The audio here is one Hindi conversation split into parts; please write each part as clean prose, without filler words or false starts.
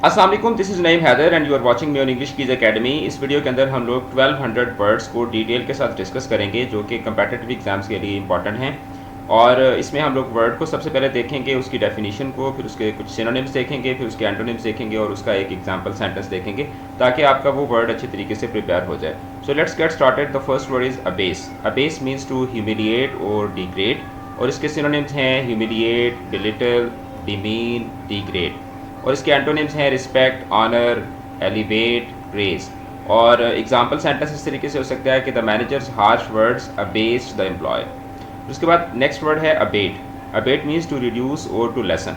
अस्सलाम वालेकुम, this is Naeem Haider and you are watching me on English keys academy. इस वीडियो के अंदर हम लोग 1200 वर्ड्स को डिटेल के साथ डिस्कस करेंगे जो कि कंपेटिटिव एग्जाम्स के लिए इंपॉर्टेंट हैं। और इसमें हम लोग वर्ड को सबसे पहले देखेंगे, उसकी डेफिनेशन को, फिर उसके कुछ सिनोनिम्स देखेंगे, फिर उसके एंटोनिम्स देखेंगे और उसका एक एग्जाम्पल सेंटेंस देखेंगे ताकि आपका वो वर्ड अच्छी तरीके से प्रिपेयर हो जाए। So let's get started. The first word is abase. Abase means to humiliate और डिग्रेड, और इसके सिनोनिम्स हैं ह्यूमिलिएट, बिलिटल, डिमीन, डिग्रेड। और इसके एंटोनिम्स हैं रिस्पेक्ट, ऑनर, एलिवेट, प्रेज। और एग्जाम्पल सेंटेंस इस तरीके से हो सकता है कि the manager's harsh words abased the employee. उसके बाद नेक्स्ट वर्ड है abate. Abate means to reduce और टू लेसन।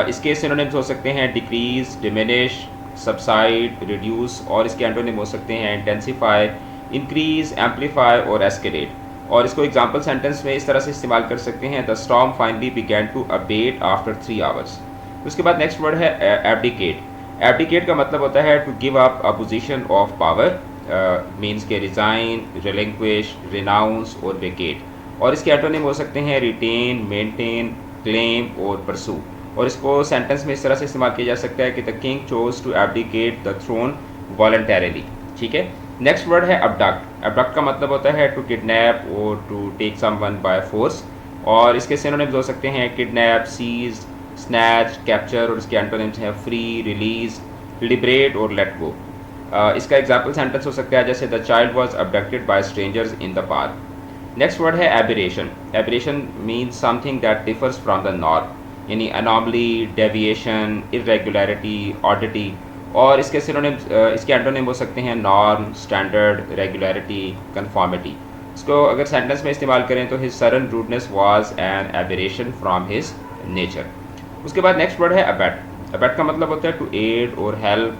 इसके सिनोनिम्स हो सकते हैं डिक्रीज, डिमिनिश, सबसाइड, रिड्यूस। और इसके एंटोनिम हो सकते हैं इंटेंसीफाई, इंक्रीज, एम्पलीफाई और एस्केलेट। और इसको एग्जाम्पल सेंटेंस में इस तरह से इस्तेमाल कर सकते हैं, the storm finally began to abate after 3 hours. उसके बाद नेक्स्ट वर्ड है एब्डिकेट। एब्डिकेट का मतलब होता है to give up a position of power, means के रिज़ाइन, रिलिंक्विश, रिनाउंस और वेकेट। और इसके एंटोनिम हो सकते हैं रिटेन, मेंटेन, क्लेम और परसू। और इसको सेंटेंस में इस तरह से इस्तेमाल किया जा सकता है कि the king chose to abdicate the throne voluntarily. ठीक है। नेक्स्ट वर्ड है अबडक्ट। अबडक्ट का मतलब होता है टू किडनैप और to take someone by force. और इसके सिनोनिम्स हो सकते हैं किडनैप, सीज, स्नैच, कैप्चर। और इसके एंटोनिम्स हैं फ्री, रिलीज, लिबरेट और लेट गो। इसका एग्जाम्पल सेंटेंस हो सकता है जैसे the child was abducted by strangers in the park. Next word है aberration. Aberration means something that differs from the norm, यानी अनॉमली, डेविएशन, इरेगुलरिटी, ऑडिटी। और इसके सिनोनिम्स, इसके एंटोनिम हो सकते हैं नॉर्म, स्टैंडर्ड, रेगुलरिटी, कन्फॉर्मिटी। इसको अगर सेंटेंस में इस्तेमाल करें तो his sudden rudeness was an aberration from his nature. उसके बाद नेक्स्ट वर्ड है अबैट। अबैट का मतलब होता है टू एड और help,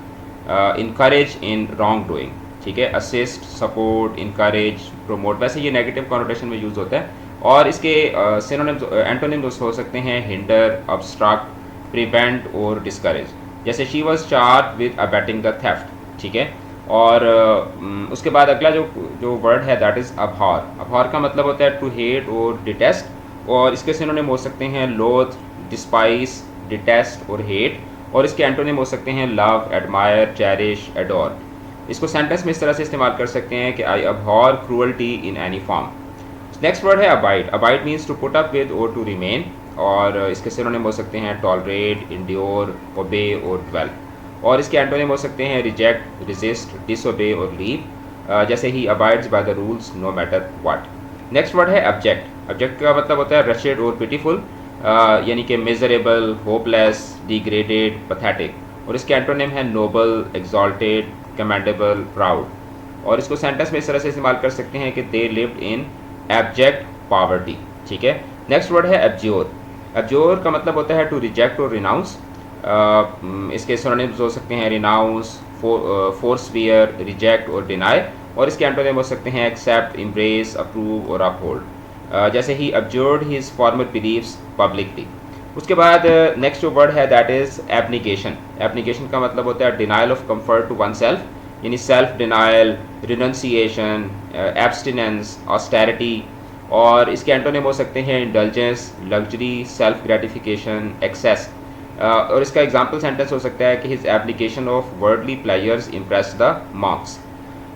encourage in wrong doing. ठीक है। Assist, support, encourage, promote. वैसे ये नेगेटिव कॉनोटेशन में यूज़ होता है। और इसके सिनोनिम्स, एंटोनिम्स हो सकते हैं हिंडर, ऑब्स्ट्रक्ट, प्रिवेंट और डिस्करेज। जैसे she was charge with abetting the theft. ठीक है। और उसके बाद अगला जो वर्ड है दैट इज़ अबहॉर। अबहॉर का मतलब होता है टू हेट और डिटेस्ट। और इसके सिनोनिम हो सकते हैं लोथ, डिस्पाइस, डिटेस्ट और हेट। और इसके एंटोनिम हो सकते हैं लव, एडमायर, चेरिश, एडोर। इसको सेंटेंस में इस तरह से इस्तेमाल कर सकते हैं कि I abhor cruelty in any form. Next word है abide. Abide means to put up with और टू रिमेन। और इसके सिनोनिम हो सकते हैं टॉलरेट, इंड्योर, ओबे और ड्वेल। और इसके एंटोनिम हो सकते हैं रिजेक्ट, रेजिस्ट, डिसोबे और लीव। जैसे he abides by the rules no matter what. Next word है ऑब्जेक्ट। ऑब्जेक्ट का मतलब होता है रशेड और पिटीफुल, यानी कि मिजरेबल, होपलेस, डिग्रेडेड, पैथेटिक। और इसके एंटोनिम है नोबल, एग्जॉल्टेड, कमेंडेबल, प्राउड। और इसको सेंटेंस में इस तरह से इस्तेमाल कर सकते हैं कि they lived in abject poverty. ठीक है। नेक्स्ट वर्ड है एब्ज्योर। एब्ज्योर का मतलब होता है टू रिजेक्ट और रिनाउंस। इसके सिनोनिम्स हो सकते हैं रिनाउंस, फोर्सवियर, रिजेक्ट और डिनाई। और इसके एंटोनिम हो सकते हैं एक्सेप्ट, इम्ब्रेस, अप्रूव और अपहोल्ड। जैसे ही अब्जर्व्ड हिज फॉर्मर बिलीव्स पब्लिकली। उसके बाद नेक्स्ट जो वर्ड है दैट इज़ एब्निकेशन। एब्निकेशन का मतलब होता है denial of comfort to oneself, यानी self denial, renunciation, abstinence, austerity. और इसके एंटोनिम हो सकते हैं indulgence, luxury, self gratification, excess. और इसका एग्जाम्पल सेंटेंस हो सकता है कि his application of worldly pleasures impress the monks.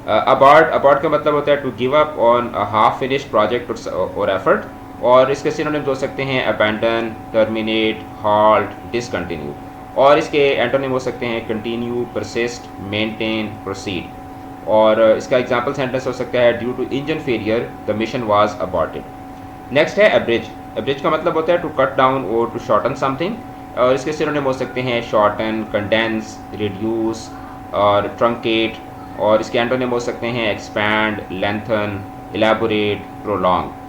Abort का मतलब होता है to give up on a half finished project और एफर्ट। और इसके सिनोनिम्स हो सकते हैं अबैंडन, टर्मिनेट, हॉल्ट, डिसकंटिन्यू। और इसके एंटोनिम हो सकते हैं कंटिन्यू, परसिस्ट, मेंटेन, प्रोसीड। और इसका एग्जांपल सेंटेंस हो सकता है due to engine failure the mission was aborted. Next है एब्रिज। एब्रिज का मतलब होता है टू कट डाउन और टू शॉर्टन समथिंग। और इसके सिनोनिम हो सकते हैं शॉर्टन, कंडेंस, रिड्यूस और ट्रंकेट। और इसके एंटोनिम हो सकते हैं expand, lengthen, elaborate, prolong.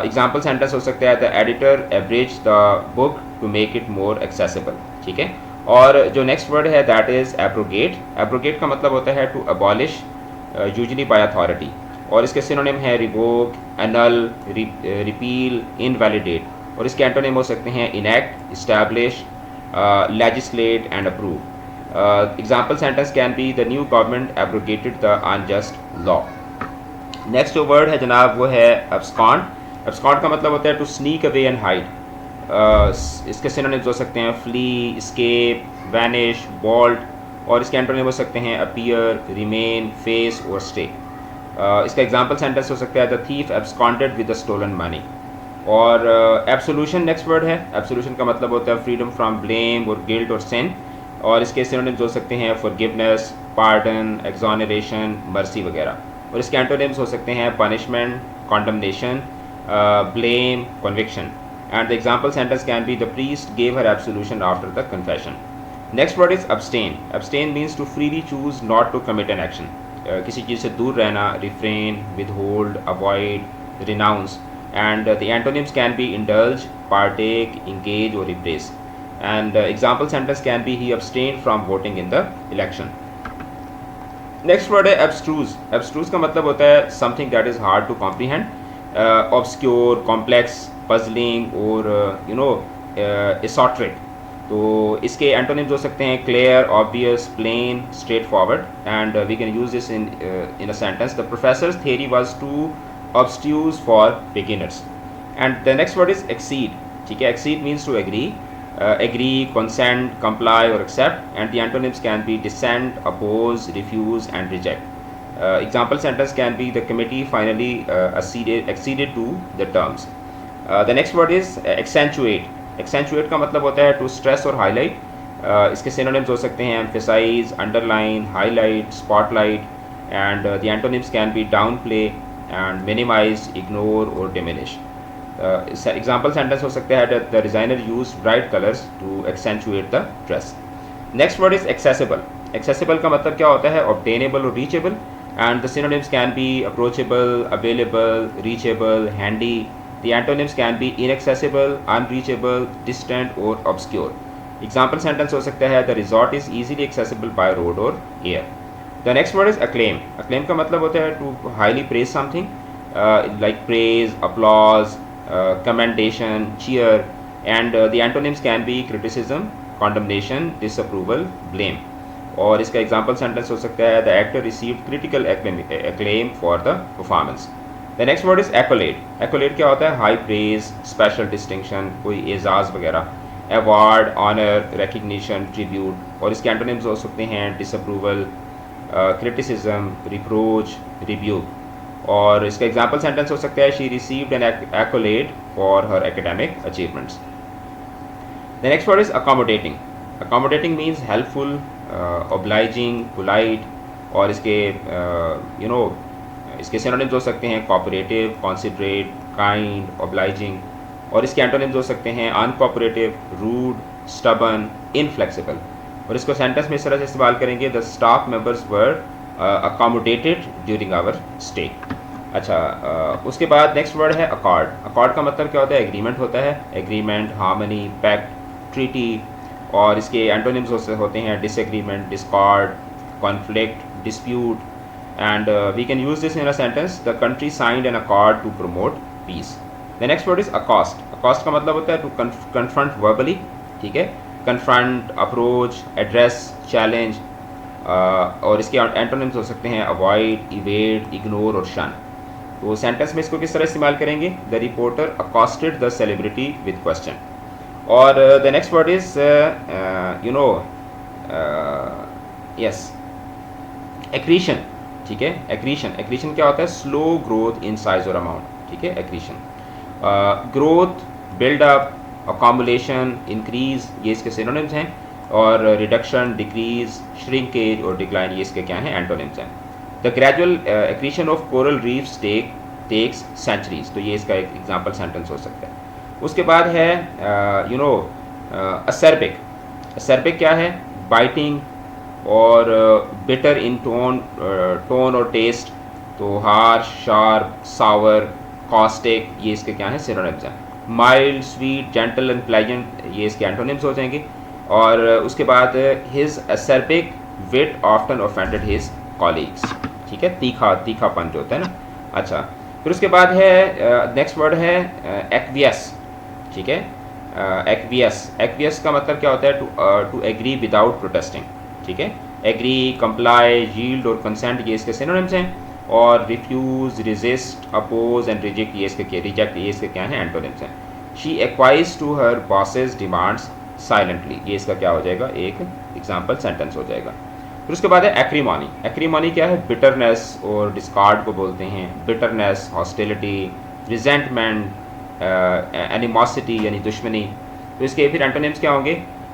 Example sentence हो सकता है the editor abridge the book to make it more accessible. ठीक है। और जो नेक्स्ट वर्ड है दैट इज़ एब्रोगेट। एब्रोगेट का मतलब होता है to abolish, usually by authority. और इसके सिनोनिम है रिवोक, एनल, रिपील, इनवैलिडेट। और इसके एंटोनिम हो सकते हैं enact, establish, legislate and approve. Example sentence can be the new government abrogated the unjust law. Next जो वर्ड है जनाब वो है एब्सकॉन्ड। एब्सकॉन्ड का मतलब होता है to sneak away and hide. इसके सिनोनिम्स हो सकते हैं फ्ली, स्केप, वैनिश, बॉल्ट, और इसके एंटोनिम हो सकते हैं अपीयर, रिमेन, फेस और स्टे। इसका एग्जांपल सेंटेंस हो सकता है the thief absconded with the stolen money. और एब्सोल्यूशन नेक्स्ट वर्ड है। एब्सोल्यूशन का मतलब होता है फ्रीडम फ्रॉम ब्लेम और गिल्ट और सिन, और इसके सिनोनिम्स हो सकते हैं फॉरगिवनेस, पार्डन, एक्सोनरेशन, मर्सी वगैरह। और इसके एंटोनिम्स हो सकते हैं punishment, condemnation, blame, conviction. And the example sentence can be the priest gave her absolution after the confession. Next word is abstain. Abstain means to freely choose not to commit an action. किसी चीज़ से दूर रहना, refrain, withhold, avoid, renounce. And the antonyms can be indulge, partake, engage or embrace. And example sentence can be he abstained from voting in the election. Next word है abstruse. Abstruse का मतलब होता है something that is hard to comprehend. Obscure, complex, puzzling और एसोट्रिक। तो इसके एंटोनिम्स हो सकते हैं clear, obvious, plain, straightforward. And we can use this in a sentence the professor's theory was too abstruse for beginners. And the next word is accede. ठीक है, accede means to agree, agree, consent, comply और accept. And the antonyms can be dissent, oppose, refuse and reject. Example sentence can be the committee finally acceded to the terms. The next word is accentuate. Accentuate का मतलब होता है to stress और highlight. इसके synonyms हो सकते हैं emphasize, underline, highlight, spotlight, and the antonyms can be downplay and minimize, ignore or diminish. Example sentence हो सकता है that the designer used bright colors to accentuate the dress. Next word is accessible. Accessible का मतलब क्या होता है obtainable और reachable. And the synonyms can be approachable, available, reachable, handy. The antonyms can be inaccessible, unreachable, distant or obscure. Example sentence हो सकता है the resort is easily accessible by road or air. The next word is acclaim. Acclaim का मतलब होता है to highly praise something, like praise, applause, commendation, cheer. And the antonyms can be criticism, condemnation, disapproval, blame. और इसका एग्जाम्पल सेंटेंस हो सकता है the actor received critical acclaim for the performance. The next word is accolade. Accolade क्या होता है हाई प्रेज, स्पेशल डिस्टिंक्शन, कोई एजाज़ वगैरह, अवार्ड, ऑनर, रिकग्निशन, ट्रिब्यूट। और इसके एंटोनिम्स हो सकते हैं डिसअप्रूवल, क्रिटिसिज्म, रिप्रोच, रिब्यूक। और इसका एग्जाम्पल सेंटेंस हो सकता है she received an accolade for her academic achievements. The next word is accommodating. Accommodating means helpful, obliging, polite. और इसके इसके सिनोनिम्स हो सकते हैं कोऑपरेटिव, कॉन्सिडरेट, काइंड, ऑब्लाइजिंग। और इसके एंटोनिम्स हो सकते हैं अनकोऑपरेटिव, रूड, स्टबन, इनफ्लेक्सिबल। और इसको सेंटेंस में इस तरह से इस्तेमाल करेंगे the staff members were accommodated during our stay. अच्छा, उसके बाद नेक्स्ट वर्ड है अकॉर्ड। अकॉर्ड का मतलब क्या होता है एग्रीमेंट होता है, एग्रीमेंट, हार्मनी, पैक्ट, ट्रीटी। और इसके एंटोनिम्स होते हैं disagreement, discord, conflict, dispute. And we can use this in a sentence the country signed an accord to promote peace. The next word is accost. Accost का मतलब होता है टू कन्फ्रंट वर्बली। ठीक है, कन्फ्रंट, अप्रोच, एड्रेस, चैलेंज। और इसके एंटोनिम्स हो सकते हैं अवॉइड, इवेड, इग्नोर और शन। तो सेंटेंस में इसको किस तरह इस्तेमाल करेंगे the reporter accosted the celebrity with question. और the next word is yes accretion. ठीक है, एक्रीशन। एक्रीशन क्या होता है स्लो ग्रोथ इन साइज और अमाउंट। ठीक है, accretion. Growth, buildup, accumulation, increase, ये इसके सिनोनिम्स हैं। और रिडक्शन, डिक्रीज, श्रिंकेज और डिक्लाइन, ये इसके क्या हैं एंटोनिम्स हैं। The gradual accretion of coral reefs takes centuries. तो ये इसका एक एग्जाम्पल सेंटेंस हो सकता है। उसके बाद है असर्बिक। असर्बिक क्या है बाइटिंग और बिटर इन टोन और टेस्ट। तो हार्श, शार्प, सावर, कॉस्टिक, ये इसके क्या हैं सिनोनिम्स हैं। Mild, sweet, gentle and pleasant, ये इसके एंटोनिम्स हो जाएंगे। और उसके बाद हिज असर्बिक विट ऑफ्टन ऑफेंडेड हिज कॉलीग्स। ठीक है, तीखापन जो होता है ना। अच्छा, फिर उसके बाद है नेक्स्ट वर्ड है एक्वियस। ठीक है, एक्वियस। एक्वियस का मतलब क्या होता है टू एग्री विदाउट प्रोटेस्टिंग। ठीक है, एग्री, कंप्लाई, यील्ड और कंसेंट, ये इसके सिनोनिम्स हैं। और refuse, resist, oppose and reject, ये इसके क्या हैं एंटोनिम्स हैं। She acquiesces to her boss's demands silently, ये इसका क्या हो जाएगा, एक एग्जाम्पल सेंटेंस हो जाएगा। फिर उसके बाद है एक्रीमोनी। एक्रीमोनी क्या है, बिटरनेस और डिस्कार्ड को बोलते हैं। बिटरनेस, हॉस्टिलिटी, रिजेंटमेंट, एनिमोसिटी यानी दुश्मनी। तो इसके फिर एंटोनिम्स क्या होंगे,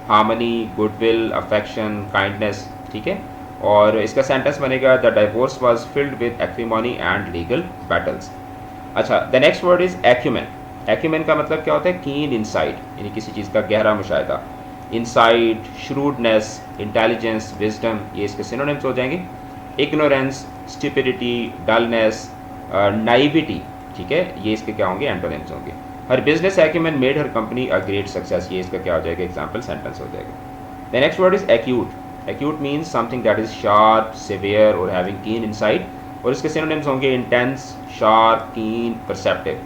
हार्मनी, गुडविल, अफेक्शन, काइंडनेस, ठीक है। और इसका सेंटेंस बनेगा the divorce was filled with acrimony and legal battles. अच्छा, the next word is acumen. Acumen का मतलब क्या होता है, कीन इनसाइट, यानी किसी चीज़ का गहरा मुशाहिदा। इनसाइट, श्रूडनेस, इंटेलिजेंस, विजडम, ये इसके सिनोनिम्स हो जाएंगे। इग्नोरेंस, स्टुपिडिटी, डलनेस, नाइविटी, ठीक है, ये इसके क्या होंगे, एंटोनिम्स होंगे। Her business acumen made her company a great success, ये इसका क्या हो जाएगा, एग्जाम्पल सेंटेंस हो जाएगा। The next word is acute. Acute means something that is sharp, severe और हैविंग कीन इनसाइट, और इसके सिनोनिम्स होंगे intense, sharp, keen, perceptive.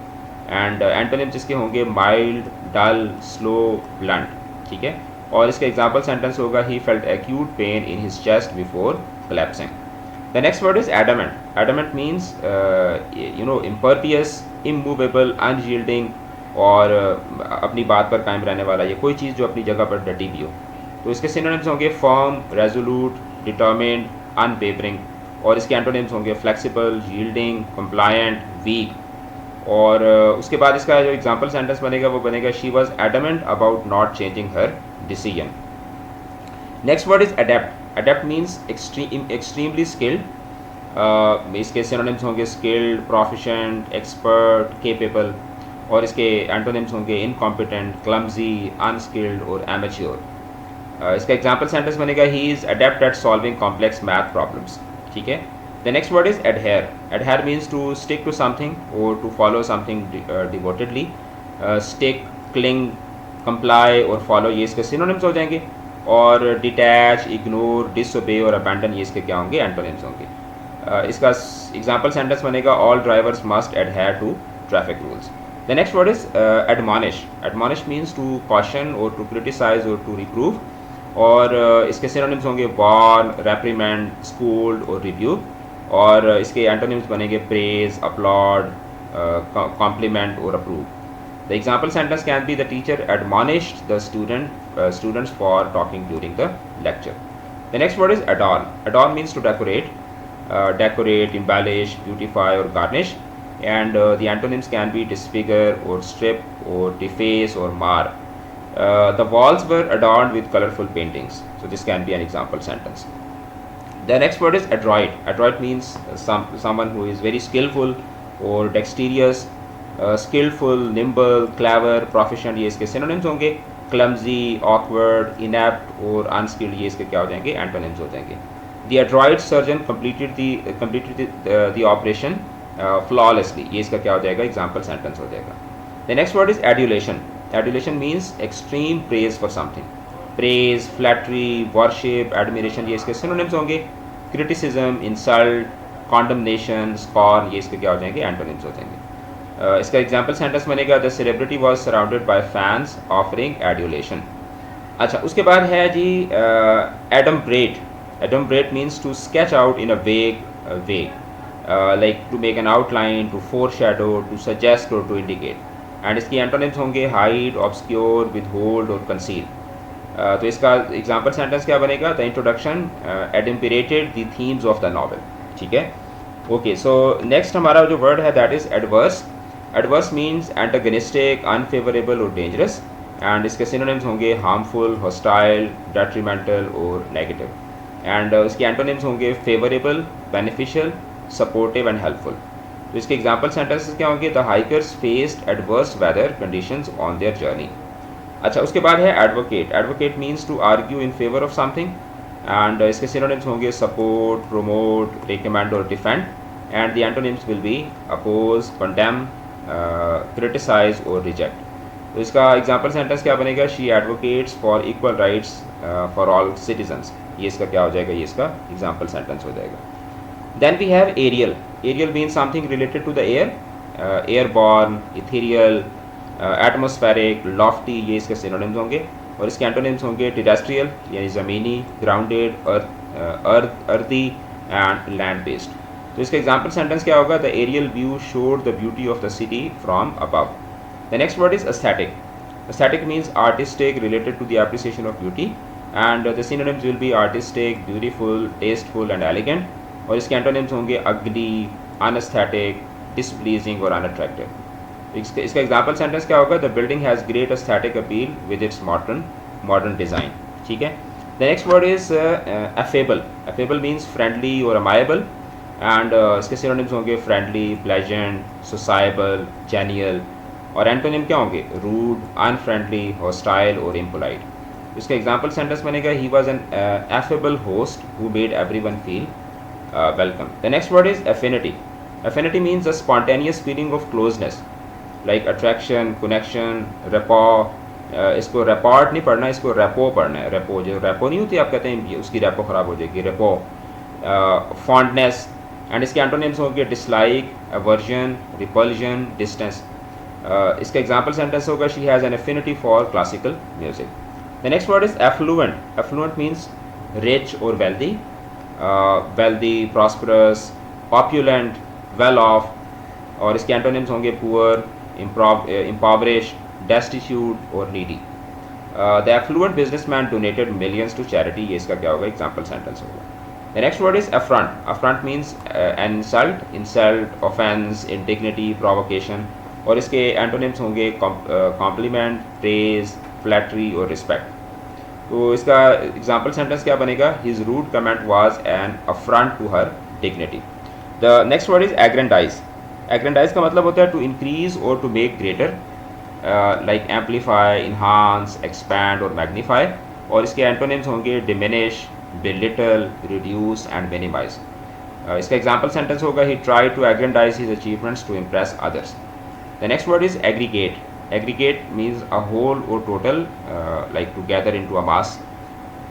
And antonyms इसके होंगे माइल्ड, डल, स्लो, ब्लंट, ठीक है। और इसका एग्जाम्पल सेंटेंस होगा he felt acute pain in his chest before collapsing. The next word is adamant. Adamant means impervious, immovable, unyielding, और अपनी बात पर कायम रहने वाला, ये कोई चीज़ जो अपनी जगह पर डटी भी हो। तो इसके सिनोनिम्स होंगे फर्म, रेजोल्यूट, डिटर्मिन्ड, अनवेवरिंग, और इसके एंटोनिम्स होंगे फ्लेक्सिबल, यील्डिंग, कंप्लायंट, वीक। और उसके बाद इसका जो एग्जाम्पल सेंटेंस बनेगा वो बनेगा she was adamant about not changing her decision. Next word is adapt. Adapt means extremely skilled, इसके सिनोनिम्स होंगे स्किल्ड, प्रोफिशेंट, एक्सपर्ट, केपेबल, और इसके एंटोनिम्स होंगे इनकॉम्पिटेंट, क्लमजी, अनस्किल्ड और एमेच्योर। इसका एग्जाम्पल सेंटेंस बनेगा he is adapt eight solving complex math problems, ठीक है। The next word is adhere. Adhere means to stick to something or to follow something devotedly. Stick, cling, comply और follow, ये इसके synonyms हो जाएंगे। और detach, ignore, disobey और abandon, ये इसके क्या होंगे, एंटोनिम्स होंगे। इसका एग्जाम्पल सेंटेंस बनेगा all drivers must adhere to traffic rules. The next word is admonish. Admonish means to caution or to criticize or to reprove, और इसके सिनोनिम्स होंगे warn, reprimand, scold और rebuke, और इसके एंटोनिम्स बनेंगे प्रेज, अपलॉड, कॉम्प्लीमेंट और approve. The example sentence can be the teacher admonished the students for talking during the lecture. The next word is adorn. Adorn means to decorate, decorate, embellish, beautify और garnish, and the antonyms can be disfigure or strip or deface or mar. The walls were adorned with colorful paintings, so this can be an example sentence. The next word is adroit. Adroit means someone who is very skillful or dexterous, skillful, nimble, clever, proficient, ये इसके synonyms होंगे। clumsy, awkward, inept और unskilled, ये इसके क्या हो जाएंगे, antonyms हो जाएंगे। The adroit surgeon completed the operation flawlessly, ये इसका क्या हो जाएगा, example sentence हो जाएगा। The next word is adulation. Adulation means extreme praise for something. Praise, flattery, worship, admiration, ये इसके सिनोनिम्स होंगे। क्रिटिसिज्म, इंसल्ट, कॉन्डमनेशन, स्कॉर्न, ये इसके क्या हो जाएंगे, एंटोनिम्स हो जाएंगे। इसका एग्जाम्पल सेंटेंस बनेगा the celebrity was surrounded by fans offering adulation. अच्छा, उसके बाद है जी adumbrate. Adumbrate means to sketch out in a vague way, like to make an outline, to foreshadow, to suggest और टू इंडिकेट। एंड इसकी एंटोनिम्स होंगे हाइड, ऑब्सक्योर, विदहोल्ड और कंसील। तो इसका एग्जाम्पल सेंटेंस क्या बनेगा, the introduction adumbrated the themes of the novel, ठीक है। ओके, सो नेक्स्ट हमारा जो वर्ड है that is adverse. Adverse means antagonistic, unfavourable और डेंजरस, एंड इसके सिनोनिम्स होंगे हार्मफुल, हॉस्टाइल, डेट्रीमेंटल और नेगेटिव। एंड इसके एंटोनिम्स होंगे favourable, beneficial, supportive and helpful. तो इसके एग्जाम्पल सेंटेंसेस क्या होंगे, the hikers faced adverse weather conditions on their journey. अच्छा, उसके बाद है advocate. Advocate means to argue in favour of something, and इसके सिनोनिम्स होंगे सपोर्ट, प्रोमोट, रिकमेंड और defend, and the antonyms will be oppose, condemn, criticise और रिजेक्ट। तो इसका एग्जाम्पल सेंटेंस क्या बनेगा, she advocates for equal rights for all citizens, ये इसका क्या हो जाएगा, ये इसका एग्जाम्पल सेंटेंस हो जाएगा। Then we have aerial. Aerial means something related to the air, airborne, ethereal, atmospheric, lofty, ये इसके सिनोनिम्स होंगे, और इसके एंटोनिम्स होंगे टेरेस्ट्रियल यानी ज़मीनी, ग्राउंडेड, अर्थी एंड लैंड बेस्ड। तो इसका एग्जाम्पल सेंटेंस क्या होगा, the aerial view showed the beauty of the city from above. The next word is aesthetic. Aesthetic means artistic, related to the appreciation of beauty, and the synonyms will be artistic, beautiful, tasteful and elegant. और इसके antonyms होंगे ugly, unesthetic, displeasing और unattractive. इसका एग्जाम्पल सेंटेंस क्या होगा? The building has great aesthetic appeal with its modern design. ठीक है. The next word is affable. Affable means friendly और अमायबल, एंड इसके सिनोनिम्स होंगे फ्रेंडली, प्लेजेंट, सोसाइबल, जेनियल. और एंटोनिम क्या होंगे? रूड, अनफ्रेंडली, हॉस्टाइल और इम्पोलाइट. इसका एग्जाम्पल सेंटेंस बनेगा he was an affable host who made everyone feel welcome. The next word is affinity. Affinity means a spontaneous feeling of closeness, like attraction, connection, repo. इसको रेपॉर्ट नहीं पढ़ना, इसको रेपो पढ़ना है. रेपो, जो रेपो नहीं होती, आप कहते हैं उसकी रेपो ख़राब हो जाएगी, रेपो. फॉन्डनेस. एंड इसके एंटोनिम्स होंगे डिसलाइक, अवर्जन, रिपल्जन, डिस्टेंस. इसका एग्जाम्पल सेंटेंस होगा she has an affinity for classical music. The next word is affluent. Affluent means rich और wealthy. Wealthy, prosperous, opulent, well off. और इसके एंटोनिम्स होंगे पुअर, impoverished, destitute और needy. The affluent businessman donated millions to charity. ये इसका क्या होगा? एग्जाम्पल सेंटेंस होगा. The next word is affront. Affront means an insult, offense, indignity, provocation. और इसके एंटोनिम्स होंगे compliment, praise, flattery और respect. तो इसका एग्जाम्पल सेंटेंस क्या बनेगा? His rude comment was an affront to her dignity. The next word is aggrandize. Aggrandize का मतलब होता है टू इंक्रीज और to make greater, like amplify, enhance, expand और मैग्नीफाई. और इसके एंटोनिम्स होंगे diminish, belittle, reduce and minimize. इसका एग्जाम्पल सेंटेंस होगा he try to aggrandize his achievements to impress others. The next word is aggregate. Aggregate means a whole और total, like to gather into a mass.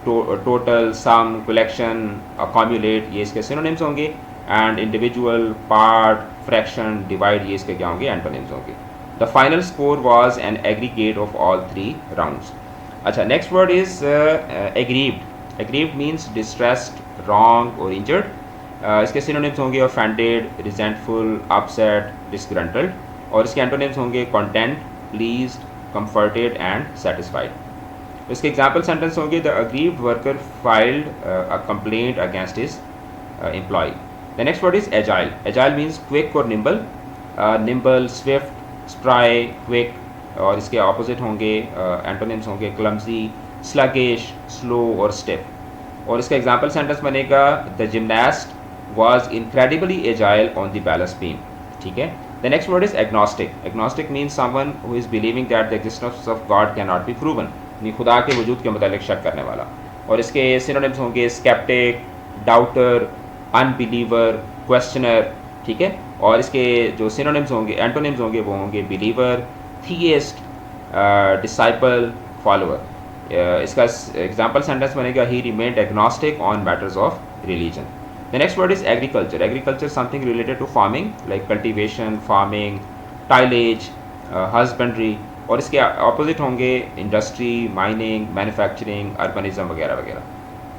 Total, sum, collection, accumulate, ये इसके सिनोनिम्स होंगे. And individual, part, fraction, divide, ये इसके क्या होंगे? एंटोनिम्स होंगे. The final score was an aggregate of all 3 rounds. अच्छा, next word is aggrieved. Aggrieved means distressed, wrong और इंजर्ड. इसके सिनोनिम्स होंगे ऑफेंडेड, रिजेंटफुल, अपसेट, डिसग्रंटल्ड. और इसके एंटोनिम्स होंगे content, pleased, comforted and satisfied. इसके एग्जाम्पल सेंटेंस होंगे the aggrieved worker filed a complaint against his employer. The next word is agile. Agile means quick और nimble. Nimble, swift, spry, quick. और इसके opposite होंगे antonyms होंगे clumsy, sluggish, slow और stiff. और इसका example sentence बनेगा the gymnast was incredibly agile on the balance beam. ठीक है. The next word is agnostic. Agnostic means someone who is believing that the existence of God cannot be proven. यानी खुदा के वजूद के मुतालिक शक करने वाला. और इसके synonyms होंगे skeptic, doubter, अनबिलीवर, क्वेश्चनर. ठीक है. और इसके जो सिनोनिम्स होंगे, एंटोनिम्स होंगे, वो होंगे बिलीवर, थियस्ट, डिसाइपल, फॉलोअर. इसका एग्जाम्पल सेंटेंस बनेगा he remained agnostic on matters of religion. The next word is agriculture. Agriculture something related to farming, like cultivation, farming, tillage, husbandry. और इसके ऑपोजिट होंगे इंडस्ट्री, माइनिंग, मैन्युफैक्चरिंग, अर्बनिज्म वगैरह वगैरह.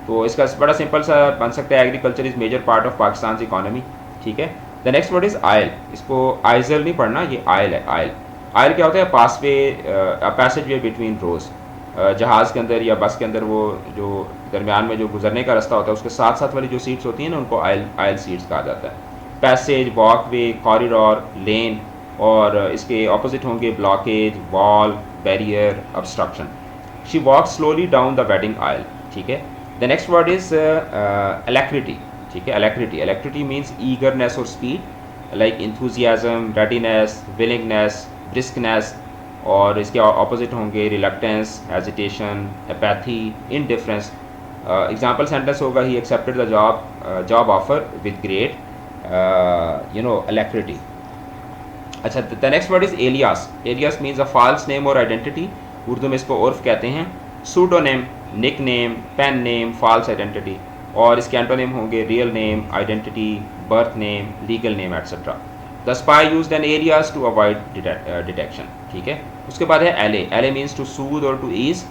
तो इसका बड़ा सिंपल सा बन सकता है agriculture is major part of Pakistan economy. ठीक है. The next word is alias. इसको आइजल नहीं पढ़ना, ये आयल है. आयल. आयल क्या होता है? पासवे, पैसेज वे बिटवीन रोज. जहाज़ के अंदर या बस के अंदर वो जो दरमियान में जो गुजरने का रास्ता होता है, उसके साथ साथ वाली जो सीट्स होती हैं ना, उनको आयल सीट्स कहा जाता है. पैसेज, वॉकवे, कॉरिडोर, लेन. और इसके ऑपोजिट होंगे blockage, wall, barrier, obstruction. She walk slowly down the wedding oil. ठीक है. The next word is alacrity. ठीक है. alacrity. alacrity means eagerness or speed, like enthusiasm, readiness, willingness, briskness. और इसके opposite होंगे reluctance, hesitation, apathy, indifference. Example sentence होगा he accepted the job offer with great alacrity. अच्छा, the next word is alias. alias means a false name or identity. Urdu में इसको उर्फ कहते हैं. pseudonym, nick name, pen name, false identity. और इसके एंटोनिम होंगे real name, identity, birth name, legal name etcetera. The spy used an alias to avoid detection. ठीक है. उसके बाद है एले. एले मीन्स टू सूद और टू ईज.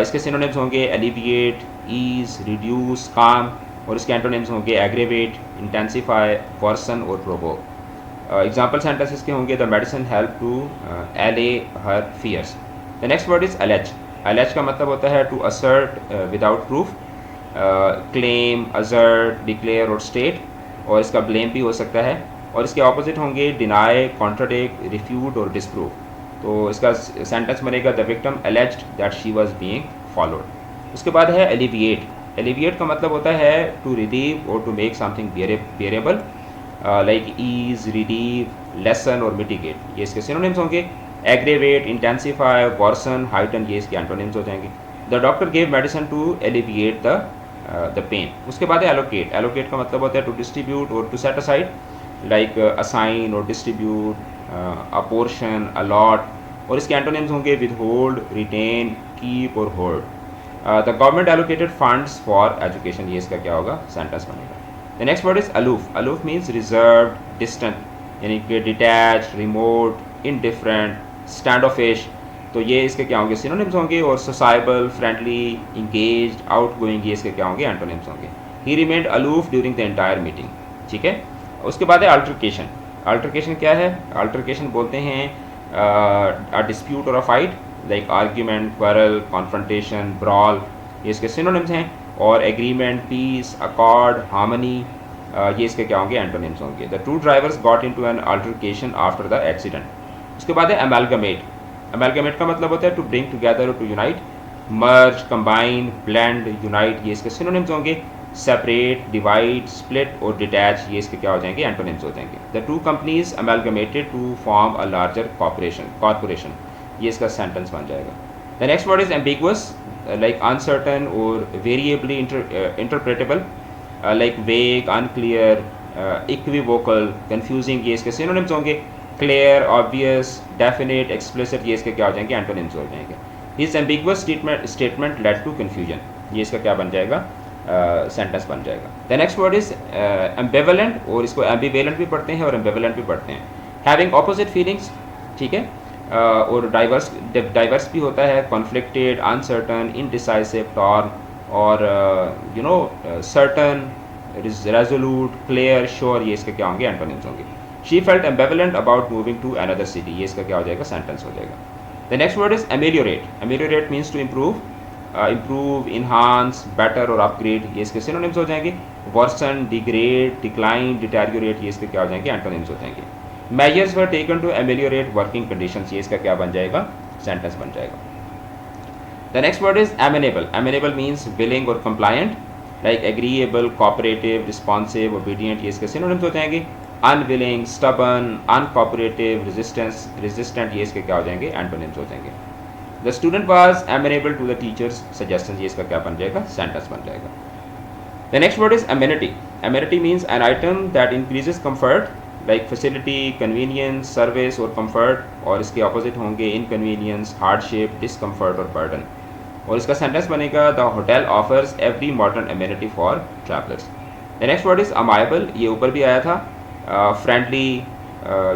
इसके सिनोनिम्स होंगे एलिविएट, ईज, रिड्यूस, काम. और इसके एंटोनिम्स होंगे एग्रेवेट, इंटेंसिफाई, वर्सन और प्रोवोक. एग्जाम्पल सेंटेंसेस के होंगे the medicine help to allay her fears. The next word is allege. Allege का मतलब होता है to assert without proof, claim, assert, declare और स्टेट, और इसका ब्लेम भी हो सकता है। और इसके ऑपोजिट होंगे डिनाई, कॉन्ट्राडिक्ट, रिफ्यूट और डिसप्रूव। तो इसका सेंटेंस बनेगा the victim alleged that she was being followed. उसके बाद है एलिविएट। एलिविएट का मतलब होता है टू रिलीव और to make something bearable, like ease, relieve, lessen और मिटिगेट, ये इसके सिनोनिम्स होंगे। एग्रेवेट, इंटेंसिफाई, वर्सन, हाइटन, ये इसके एंटोनिम्स हो जाएंगे। The doctor gave medicine to alleviate the pain. उसके बाद है एलोकेट। एलोकेट का मतलब होता है टू डिस्ट्रीब्यूट और to set aside, like assign और डिस्ट्रीब्यूट, अपोर्शन, अलॉट, और इसके एंटोनिम्स होंगे विदहोल्ड, रिटेन, कीप और hold. The government allocated funds for education, ये इसका क्या होगा, सेंटेंस बनेगा। The next word is aloof. Aloof means reserve, distant, यानी कि डिटैच, रिमोट, इनडिफरेंट, स्टैंड ऑफिश, तो ये इसके क्या होंगे, सिनोनिम्स होंगे। और सोसाइबल, फ्रेंडली, इंगेज्ड, आउट गोइंग, ये इसके क्या होंगे, एंटोनिम्स होंगे। ही remained aloof during the entire meeting, ठीक है। उसके बाद है अल्टरकेशन। अल्टरकेशन क्या है, अल्टरकेशन बोलते हैं अ डिस्प्यूट और a fight, like argument, quarrel, confrontation, brawl, ये इसके सिनोनिम्स हैं। और एग्रीमेंट, पीस, अकॉर्ड, हार्मनी, ये इसके क्या होंगे, एंटोनिम्स होंगे। The two drivers got into an altercation after the accident. उसके बाद है अमेलगमेट। अमेलगमेट का मतलब होता है टू ब्रिंग टुगेदर और to unite, merge, combine, blend, unite, ये इसके सिनोनिम्स होंगे। सेपरेट, डिवाइड, स्प्लिट और डिटैच, ये इसके क्या हो जाएंगे, एंटोनिम्स हो जाएंगे। The two companies amalgamated to form a larger corporation, ये इसका सेंटेंस बन जाएगा। The next word is ambiguous, like uncertain और वेरिएबली इंटरप्रेटेबल, लाइक वेग, अनक्लियर, इक्विवोकल, कंफ्यूजिंग, ये इसके सिनोनिम्स होंगे। क्लियर, ऑब्वियस, डेफिनेट, एक्सप्लिसिट, ये इसके क्या हो जाएंगे, एंटोनिम्स हो जाएंगे। His ambiguous statement led to confusion, ये इसका क्या बन जाएगा, सेंटेंस बन जाएगा। The next word is ambivalent, और इसको एम्बिवेलेंट भी पढ़ते हैं और एम्बिवेलेंट भी पढ़ते हैं। हैविंग ऑपोजिट फीलिंग्स, ठीक है। और डाइवर्स भी होता है, कॉन्फ्लिक्टेड, अनसर्टन, इनडिसाइसिव, टॉर्न, और you know certain, resolute, clear, sure, ये इसके क्या होंगे, एंटोनिम्स होंगे। She felt ambivalent about moving to another city, ये इसका क्या हो जाएगा, सेंटेंस हो जाएगा। The next word is ameliorate. Ameliorate means to improve, improve, enhance, better और अपग्रेड, ये इसके सिनोनिम्स हो जाएंगे। वर्सन, डिग्रेड, डिक्लाइन, डिटेरियोरेट, ये इसके क्या हो जाएंगे, एंटोनिम्स हो जाएंगे। Measures were taken to ameliorate working conditions, ये इसका क्या बन जाएगा, सेंटेंस बन जाएगा। The next word is amenable. Amenable means willing और compliant, like agreeable, cooperative, responsive, obedient, ये इसके सिनोनिम्स हो जाएंगे। अनविलिंग, स्टबर्न, अनकोऑपरेटिव, रेजिस्टेंट, ये इसके क्या हो जाएंगे, एंटोनिम्स हो जाएंगे। The student was amenable to the teachers suggestions, ये इसका क्या बन जाएगा, सेंटेंस बन जाएगा। The next word is amenity. Amenity means an item that increases comfort, like facility, convenience, service और कंफर्ट, और इसके ऑपोजिट होंगे इनकन्वीनियंस, हार्डशिप, डिसकंफर्ट और बर्डन, और इसका सेंटेंस बनेगा the hotel offers every modern amenity for travellers. The next word is amiable, ये ऊपर भी आया था। Friendly,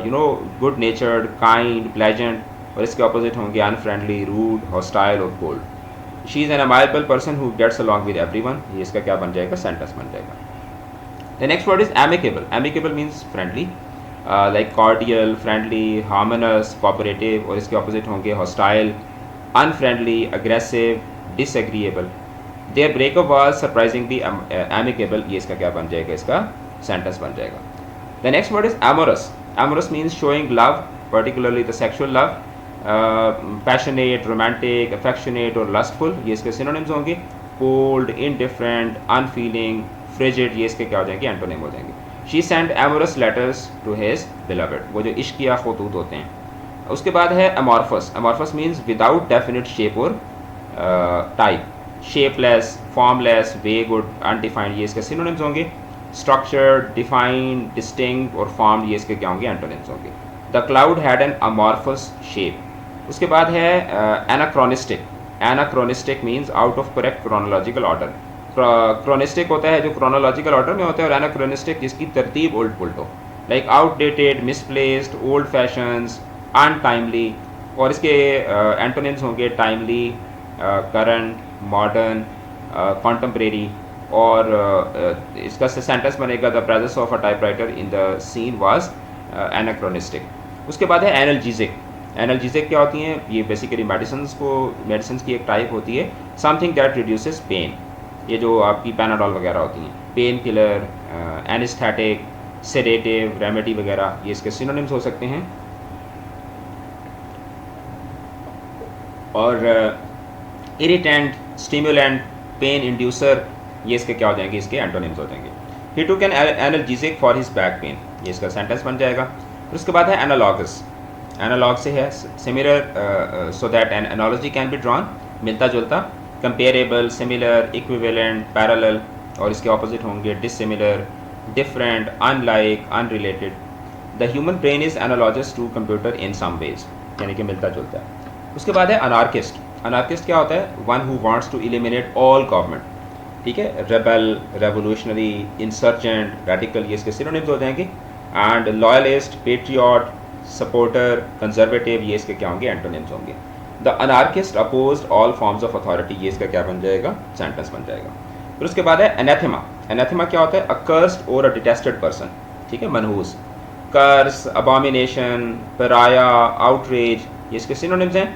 you know, good natured, kind, pleasant, और इसके ऑपोजिट होंगे अनफ्रेंडली, रूड, हॉस्टाइल और cold. She is an amiable person who gets along with everyone, ये इसका क्या बन जाएगा, सेंटेंस बन जाएगा। The next word is amicable. Amicable means friendly, like cordial, friendly, harmonious, cooperative, और इसके ऑपोजिट होंगे hostile, unfriendly, aggressive, disagreeable. Their breakup was surprisingly amicable, ये इसका क्या बन जाएगा, इसका सेंटेंस बन जाएगा। The next word is amorous. Amorous means showing love, particularly the sexual love, passionate, romantic, affectionate और lustful, ये इसके synonyms होंगे। cold, indifferent, unfeeling, frigid, ये इसके क्या हो जाएंगे, एंटोनिम हो जाएंगे। She sent amorous letters to his beloved, वो जो इश्किया खतूत होते हैं। उसके बाद है amorphous. Amorphous means without definite shape और type, shapeless, formless, vague और undefined, ये इसके synonyms होंगे। स्ट्रक्चर्ड, डिफाइंड, डिस्टिंक्ट और फॉर्म्ड, ये इसके क्या होंगे, एंटोनिम्स होंगे। The cloud had an amorphous shape. उसके बाद है anachronistic. Anachronistic means out of correct chronological order. Chronistic होता है जो क्रोनोलॉजिकल ऑर्डर में होता है, और एनाक्रोनिस्टिक जिसकी तरतीब उल्ट पुलट हो, like outdated, misplaced, old fashions, untimely, और इसके एंटोनिम्स होंगे टाइमली, करंट, मॉडर्न, कॉन्टेम्परेरी, और इसका सेंटेंस बनेगा the presence of a typewriter in the scene was anachronistic. उसके बाद है एनाल्जेसिक। एनाल्जेसिक क्या होती हैं? ये बेसिकली मेडिसिन की एक टाइप होती है, समथिंग दैट रिड्यूसेस पेन। ये जो आपकी पैनाडॉल वगैरह होती हैं, pain killer, anaesthetic, sedative, remedy वगैरह, ये इसके सिनोनिम्स हो सकते हैं। और इरिटेंट, स्टिमुलेंट, पेन इंड्यूसर, ये इसके क्या हो जाएंगे? इसके एंटोनिम्स हो जाएंगे। He took an analgesic for his back pain, ये इसका सेंटेंस बन जाएगा। फिर उसके बाद है एनालॉगस। एनालॉग से है similar, so that N analogy can be drawn, मिलता जुलता, कंपेरेबल, सिमिलर, इक्विवेलेंट, पैरेलल, और इसके ऑपोजिट होंगे dissimilar, different, unlike, unrelated. The human brain is analogous to computer in some ways, यानी कि मिलता जुलता है। उसके बाद है अनार्किस्ट। अनार्किस्ट क्या होता है? One who wants to eliminate all government, ठीक है। रेबल, रेवोल्यूशनरी, इंसर्जेंट, रेडिकल, ये इसके सिनोनिम्स हो जाएंगे। And loyalist, patriot, supporter, conservative, ये इसके क्या होंगे? एंटोनिम्स होंगे। The anarchist opposed all forms of authority, ये इसका क्या बन जाएगा? सेंटेंस बन जाएगा। फिर उसके बाद है एनाथेमा। एनाथेमा क्या होता है? अ कर्स्ड और अ डिटेस्टेड पर्सन, ठीक है, मनहूस। कर्स, अबॉमिनेशन, पराया, आउटरेज, ये इसके सिनोनिम्स हैं।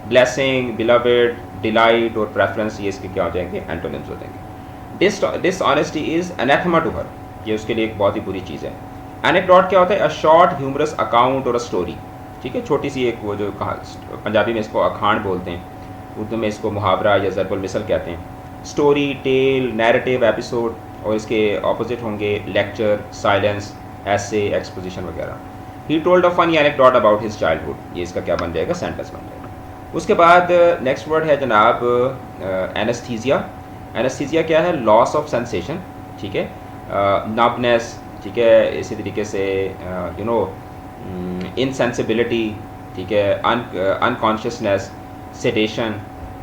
ब्लेसिंग, बिलवेड, डिलाइट और प्रेफरेंस, ये इसके क्या हो जाएंगे? एंटोनिम्स हो जाएंगे। डिसऑनेस्टी इज अनाथेमा टू हर, ये उसके लिए एक बहुत ही बुरी चीज़ है। एनेक्डोट क्या होता है? अ शॉर्ट ह्यूमरस अकाउंट और अ स्टोरी, ठीक है, छोटी सी एक, वो जो कहा पंजाबी में इसको अखान बोलते हैं, उर्दू में इसको मुहावरा या ज़रबुल मिसल कहते हैं। स्टोरी, टेल, नैरेटिव, एपिसोड, और इसके ऑपोजिट होंगे लेक्चर, साइलेंस, ऐसे, एक्सपोजिशन वगैरह। He told a funny anecdote about his childhood, ये इसका क्या बन जाएगा? सेंटेंस बन जाएगा। उसके बाद नेक्स्ट वर्ड है जनाब एनेस्थीसिया। एनेस्थीसिया क्या है? लॉस ऑफ सेंसेशन, ठीक है, नबनेस, ठीक है, इसी तरीके से यू नो इनसेंसिबिलिटी, ठीक है, अनकॉन्शियसनेस, सेडेशन,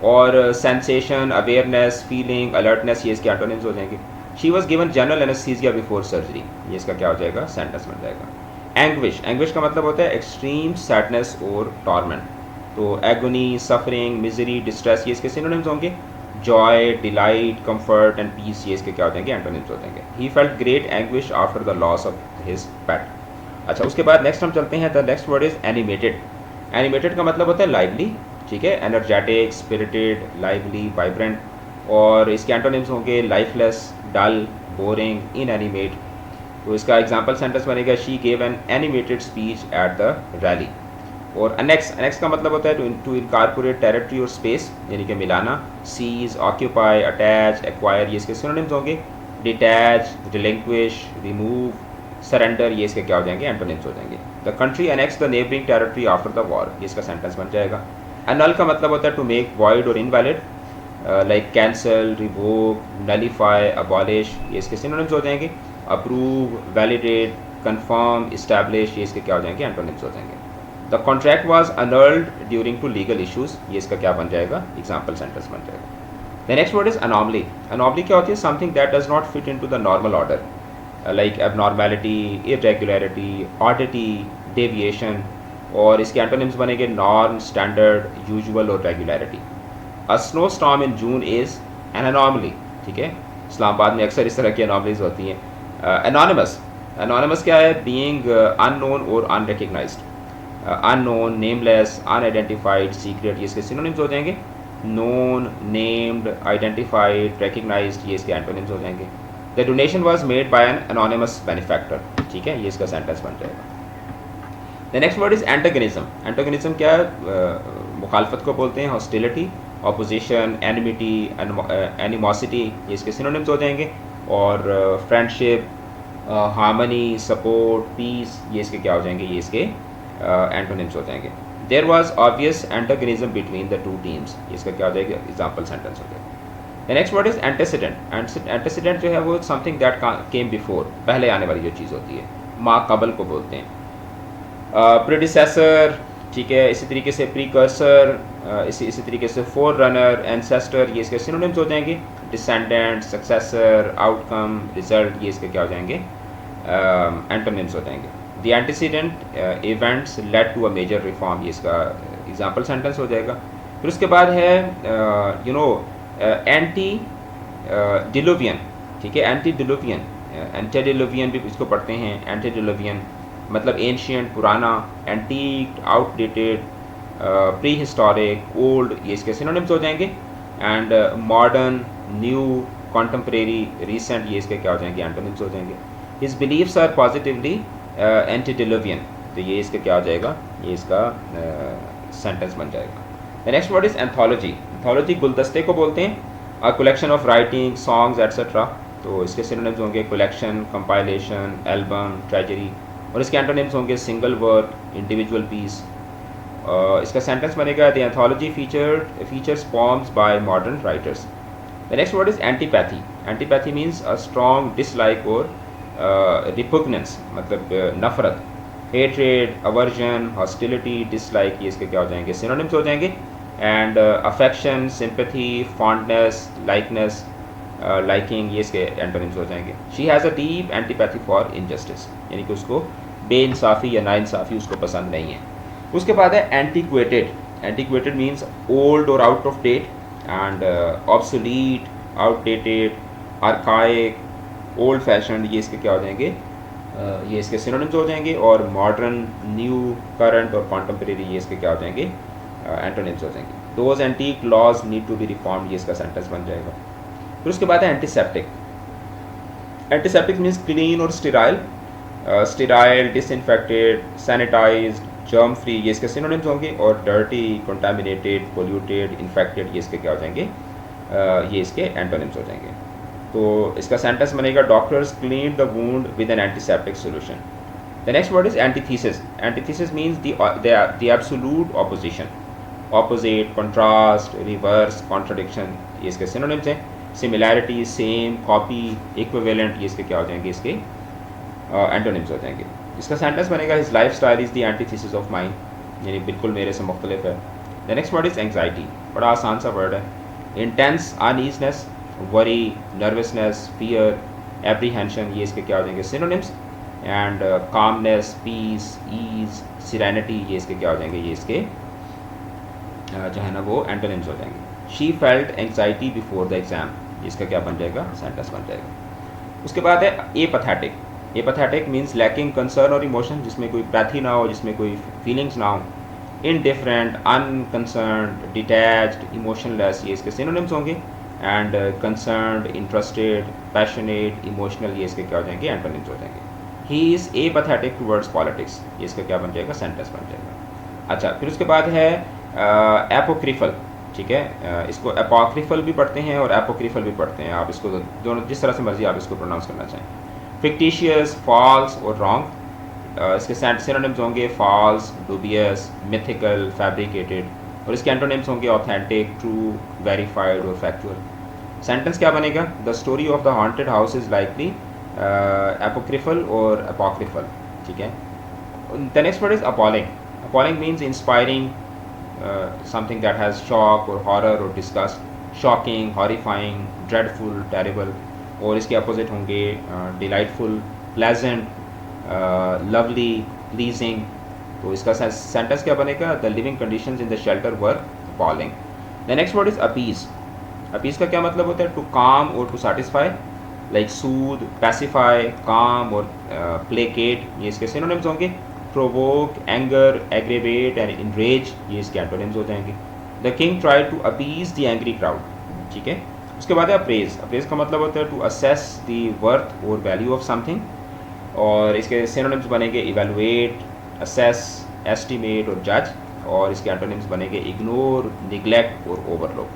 और सेंसेशन, अवेयरनेस, फीलिंग, अलर्टनेस, ये इसके एंटोनिम्स हो जाएंगे। She was given general anaesthesia before surgery, ये इसका क्या हो जाएगा? सेंटेंस बन जाएगा। एंग्विश। एंग्विश का मतलब होता है एक्सट्रीम सैडनेस और टॉर्मेंट, तो एगोनी, सफरिंग, मिजरी, डिस्ट्रेस, ये इसके सिनोनिम्स होंगे। Joy, delight, comfort and peace, ये इसके क्या हो जाएंगे? एंटोनिम्स हो जाएंगे। He felt great anguish after the loss of his pet. अच्छा, उसके बाद नेक्स्ट हम चलते हैं। The next word is animated. Animated का मतलब होता है लाइवली, ठीक है, एनर्जेटिक, स्पिरिटेड, लाइवली, वाइब्रेंट, और इसके एंटोनिम्स होंगे लाइफलेस, डल, बोरिंग, इनएनिमेट। तो इसका एग्जाम्पल सेंटेंस बनेगा, she gave an animated speech at the rally. और अनेक्स का मतलब होता है टू इनकॉर्पोरेट टेरिटरी और स्पेस, यानी कि मिलाना। सीज, ऑक्यूपाई, अटैच, एक्वायर, ये इसके सिनोनिम्स होंगे। डिटैच, रिलिंक्विश, रिमूव, सरेंडर, ये इसके क्या हो जाएंगे? एंटोनिम्स हो जाएंगे। The country annex the neighbouring territory after the war, ये इसका सेंटेंस बन जाएगा। एनल का मतलब होता है टू मेक वॉइड और invalid, like cancel, revoke, nullify, abolish, ये इसके सिनोनिम्स हो जाएंगे। अप्रूव, वैलिडेट, कन्फर्म, इस्टेब्लिश, ये इसके क्या हो जाएंगे? एंटोनिम्स हो जाएंगे। The contract was annulled during to legal issues, ये इसका क्या बन जाएगा? एग्जाम्पल सेंटेंस बन जाएगा। The next word is anomaly. Anomaly क्या होती है? Something that does not fit into the normal order, like abnormality, irregularity, oddity, deviation, और इसके एंटोनिम्स बनेंगे नॉर्म, स्टैंडर्ड, यूजुअल और regularity. A snowstorm in June is an anomaly, ठीक है, इस्लामाबाद में अक्सर इस तरह की अनॉमलीज होती हैं। एनोनिमस। एनोनिमस क्या है? बीइंग अननोन और unrecognised, unknown, nameless, unidentified, secret, ये इसके सिनोनिम्स हो जाएंगे। नोन, नेम्ड, आइडेंटिफाइड, रिकग्नाइज्ड, ये इसके एंटोनिम्स हो जाएंगे। The donation was made by an anonymous benefactor, ठीक है, ये इसका सेंटेंस बन जाएगा। The next word is antagonism. Antagonism क्या है? मुखालफत को बोलते हैं। हॉस्टिलिटी, ऑपोजिशन, एनिमिटी, एनिमोसिटी, ये इसके सिनोनिम्स हो जाएंगे। और फ्रेंडशिप, हार्मनी, सपोर्ट, पीस, ये इसके क्या हो जाएंगे? ये इसके एंटोनिम्स हो जाएंगे। There was obvious antagonism between the two teams, इसका क्या हो जाएगा? एग्जाम्पल सेंटेंस हो जाएगा। The next word is antecedent. Antecedent जो है वो समथिंग दैट केम बिफोर, पहले आने वाली जो चीज़ होती है, मा कबल को बोलते हैं। प्रेडिसेसर, ठीक है, इसी तरीके से प्रीकर्सर, इसी तरीके से फोर रनर, एंसेस्टर, ये इसके सिनोनिम्स हो जाएंगे। डिसेंडेंट, सक्सेसर, आउटकम, रिजल्ट, ये इसके क्या हो जाएंगे? एंटोनिम्स हो जाएंगे। The antecedent events led to a major reform, ये इसका एग्जाम्पल सेंटेंस हो जाएगा। फिर उसके बाद है एंटी डिलुवियन, ठीक है, एंटी डिलुवियन, एंटी डिलुवियन भी इसको पढ़ते हैं, एंटी डिलुवियन, मतलब एंशियंट पुराना, antique outdated, pre historic old, ये इसके सिनोनिम्स हो जाएंगे। एंड मॉडर्न न्यू कॉन्टम्परेरी रिसेंट, ये इसके क्या हो जाएंगे एंटोनिम्स हो जाएंगे। हिज बिलीव्स आर पॉजिटिवली एंटीडिलुवियन, तो ये इसका क्या हो जाएगा, ये इसका सेंटेंस बन जाएगा। The next word is anthology. Anthology गुलदस्ते को बोलते हैं, a collection of writing songs etcetera, तो इसके सिनोनिम्स होंगे कलेक्शन, कंपाइलेशन, एल्बम, ट्रेजरी, और इसके एंटोनिम्स होंगे सिंगल वर्क, इंडिविजुअल पीस। इसका सेंटेंस बनेगा the anthology features poems by modern writers. The next word is antipathy. Antipathy means a strong dislike और रिपुग्नेंस, मतलब नफरत, हेट्रेड, अवर्जन, हॉस्टिलिटी, डिसलाइक, ये इसके क्या हो जाएंगे सिनोनिम्स हो जाएंगे। And affection, sympathy, fondness, likeness, liking, ये इसके एंटोनिम्स हो जाएंगे। She has a deep antipathy for injustice, यानी कि उसको बेइंसाफ़ी या नाइंसाफ़ी उसको पसंद नहीं है। उसके बाद है एंटीक्वेटेड। एंटीक्वेटेड मीन्स ओल्ड और out of date, and obsolete, outdated, archaic, old fashion, ये इसके क्या हो जाएंगे ये इसके सिनोनिम्स हो जाएंगे। और मॉडर्न, न्यू, करंट और कॉन्टेम्परेरी, ये इसके क्या हो जाएंगे एंटोनिम्स हो जाएंगे। Those antique laws need to be reformed, ये इसका सेंटेंस बन जाएगा। फिर उसके बाद है एंटीसेप्टिक। एंटीसेप्टिक मीन्स क्लीन और sterile, sterile, disinfected, sanitized, germ free, ये इसके सिनोनिम्स होंगे। और डर्टी, कंटामिनेटेड, पोल्यूटेड, इन्फेक्टेड, ये इसके क्या हो जाएंगे ये इसके एंटोनिम्स हो जाएंगे। तो इसका सेंटेंस बनेगा doctors clean the wound with N antiseptic solution. The next word is antithesis. Antithesis means the absolute opposition, opposite, contrast, reverse, contradiction, ये इसके सिनोनिम्स हैं। सिमिलैरिटी, सेम, कॉपी, इक्विवेलेंट, ये इसके क्या हो जाएंगे इसके एंटोनिम्स हो जाएंगे। इसका सेंटेंस बनेगा his lifestyle is the antithesis of mine, यानी बिल्कुल मेरे से मुख्तलिफ है। The next word is anxiety. बड़ा आसान सा वर्ड है। Intense uneasiness, worry, nervousness, fear, apprehension, ये इसके क्या हो जाएंगे synonyms. And calmness, peace, ease, serenity, ये इसके क्या हो जाएंगे ये इसके जो है ना वो एंटोनिम्स हो जाएंगे। She felt anxiety before the exam, इसका क्या बन जाएगा सेंटेंस बन जाएगा। उसके बाद है एपैथेटिक। एपैथेटिक मीन्स लैकिंग कंसर्न और इमोशन, जिसमें कोई पैथी ना हो, जिसमें कोई फीलिंग्स ना हो। इनडिफरेंट, अनकंसर्न्ड, डिटैच्ड, इमोशनलेस, ये इसके सिनोनिम्स होंगे। And concerned, interested, passionate, emotional, ये इसके क्या हो जाएंगे एंटोनिम्स हो जाएंगे। ही इज़ एपैथेटिक टुवर्ड्स पॉलिटिक्स, ये इसका क्या बन जाएगा सेंटेंस बन जाएगा। अच्छा, फिर उसके बाद है एपोक्रिफल। ठीक है, इसको एपोक्रिफल भी पढ़ते हैं और एपोक्रिफल भी पढ़ते हैं, आप इसको दोनों जिस तरह से मर्जी आप इसको प्रोनाउंस करना चाहें। फिक्टिशियस, फॉल्स और रॉन्ग, इसके सिनोनिम्स होंगे फॉल्स, डूबियस, मिथिकल, फैब्रिकेटेड, और इसके एंटोनिम्स होंगे ऑथेंटिक, ट्रू, वेरीफाइड और फैक्चुअल। सेंटेंस क्या बनेगा, the story of the haunted house is likely apocryphal और एपोक्रिफल। ठीक है, the next word is appalling. Appalling means inspiring, something that has shock or horror or disgust, shocking, horrifying, dreadful, terrible, और इसके अपोजिट होंगे डिलाइटफुल, प्लेजेंट, लवली, प्लीजिंग। तो इसका सेंटेंस क्या बनेगा, the living conditions in the shelter were appalling. The next word is appease. Appease का क्या मतलब होता है, टू काम और to satisfy, like soothe, pacify, calm और प्लेकेट, ये इसके सिनोनिम्स होंगे। Provoke, anger, aggravate and enrage, ये इसके एंटोनिम्स हो जाएंगे। The king tried to appease the angry crowd. ठीक है, उसके बाद है अप्रेज। अप्रेज का मतलब होता है टू असेस द वर्थ और वैल्यू ऑफ समथिंग, और इसके सिनोनिम्स बनेंगे इवेलुएट, असेस, एस्टिमेट और जज, और इसके एंटोनिम्स बनेंगे इग्नोर, निगलेक्ट और ओवरलुक।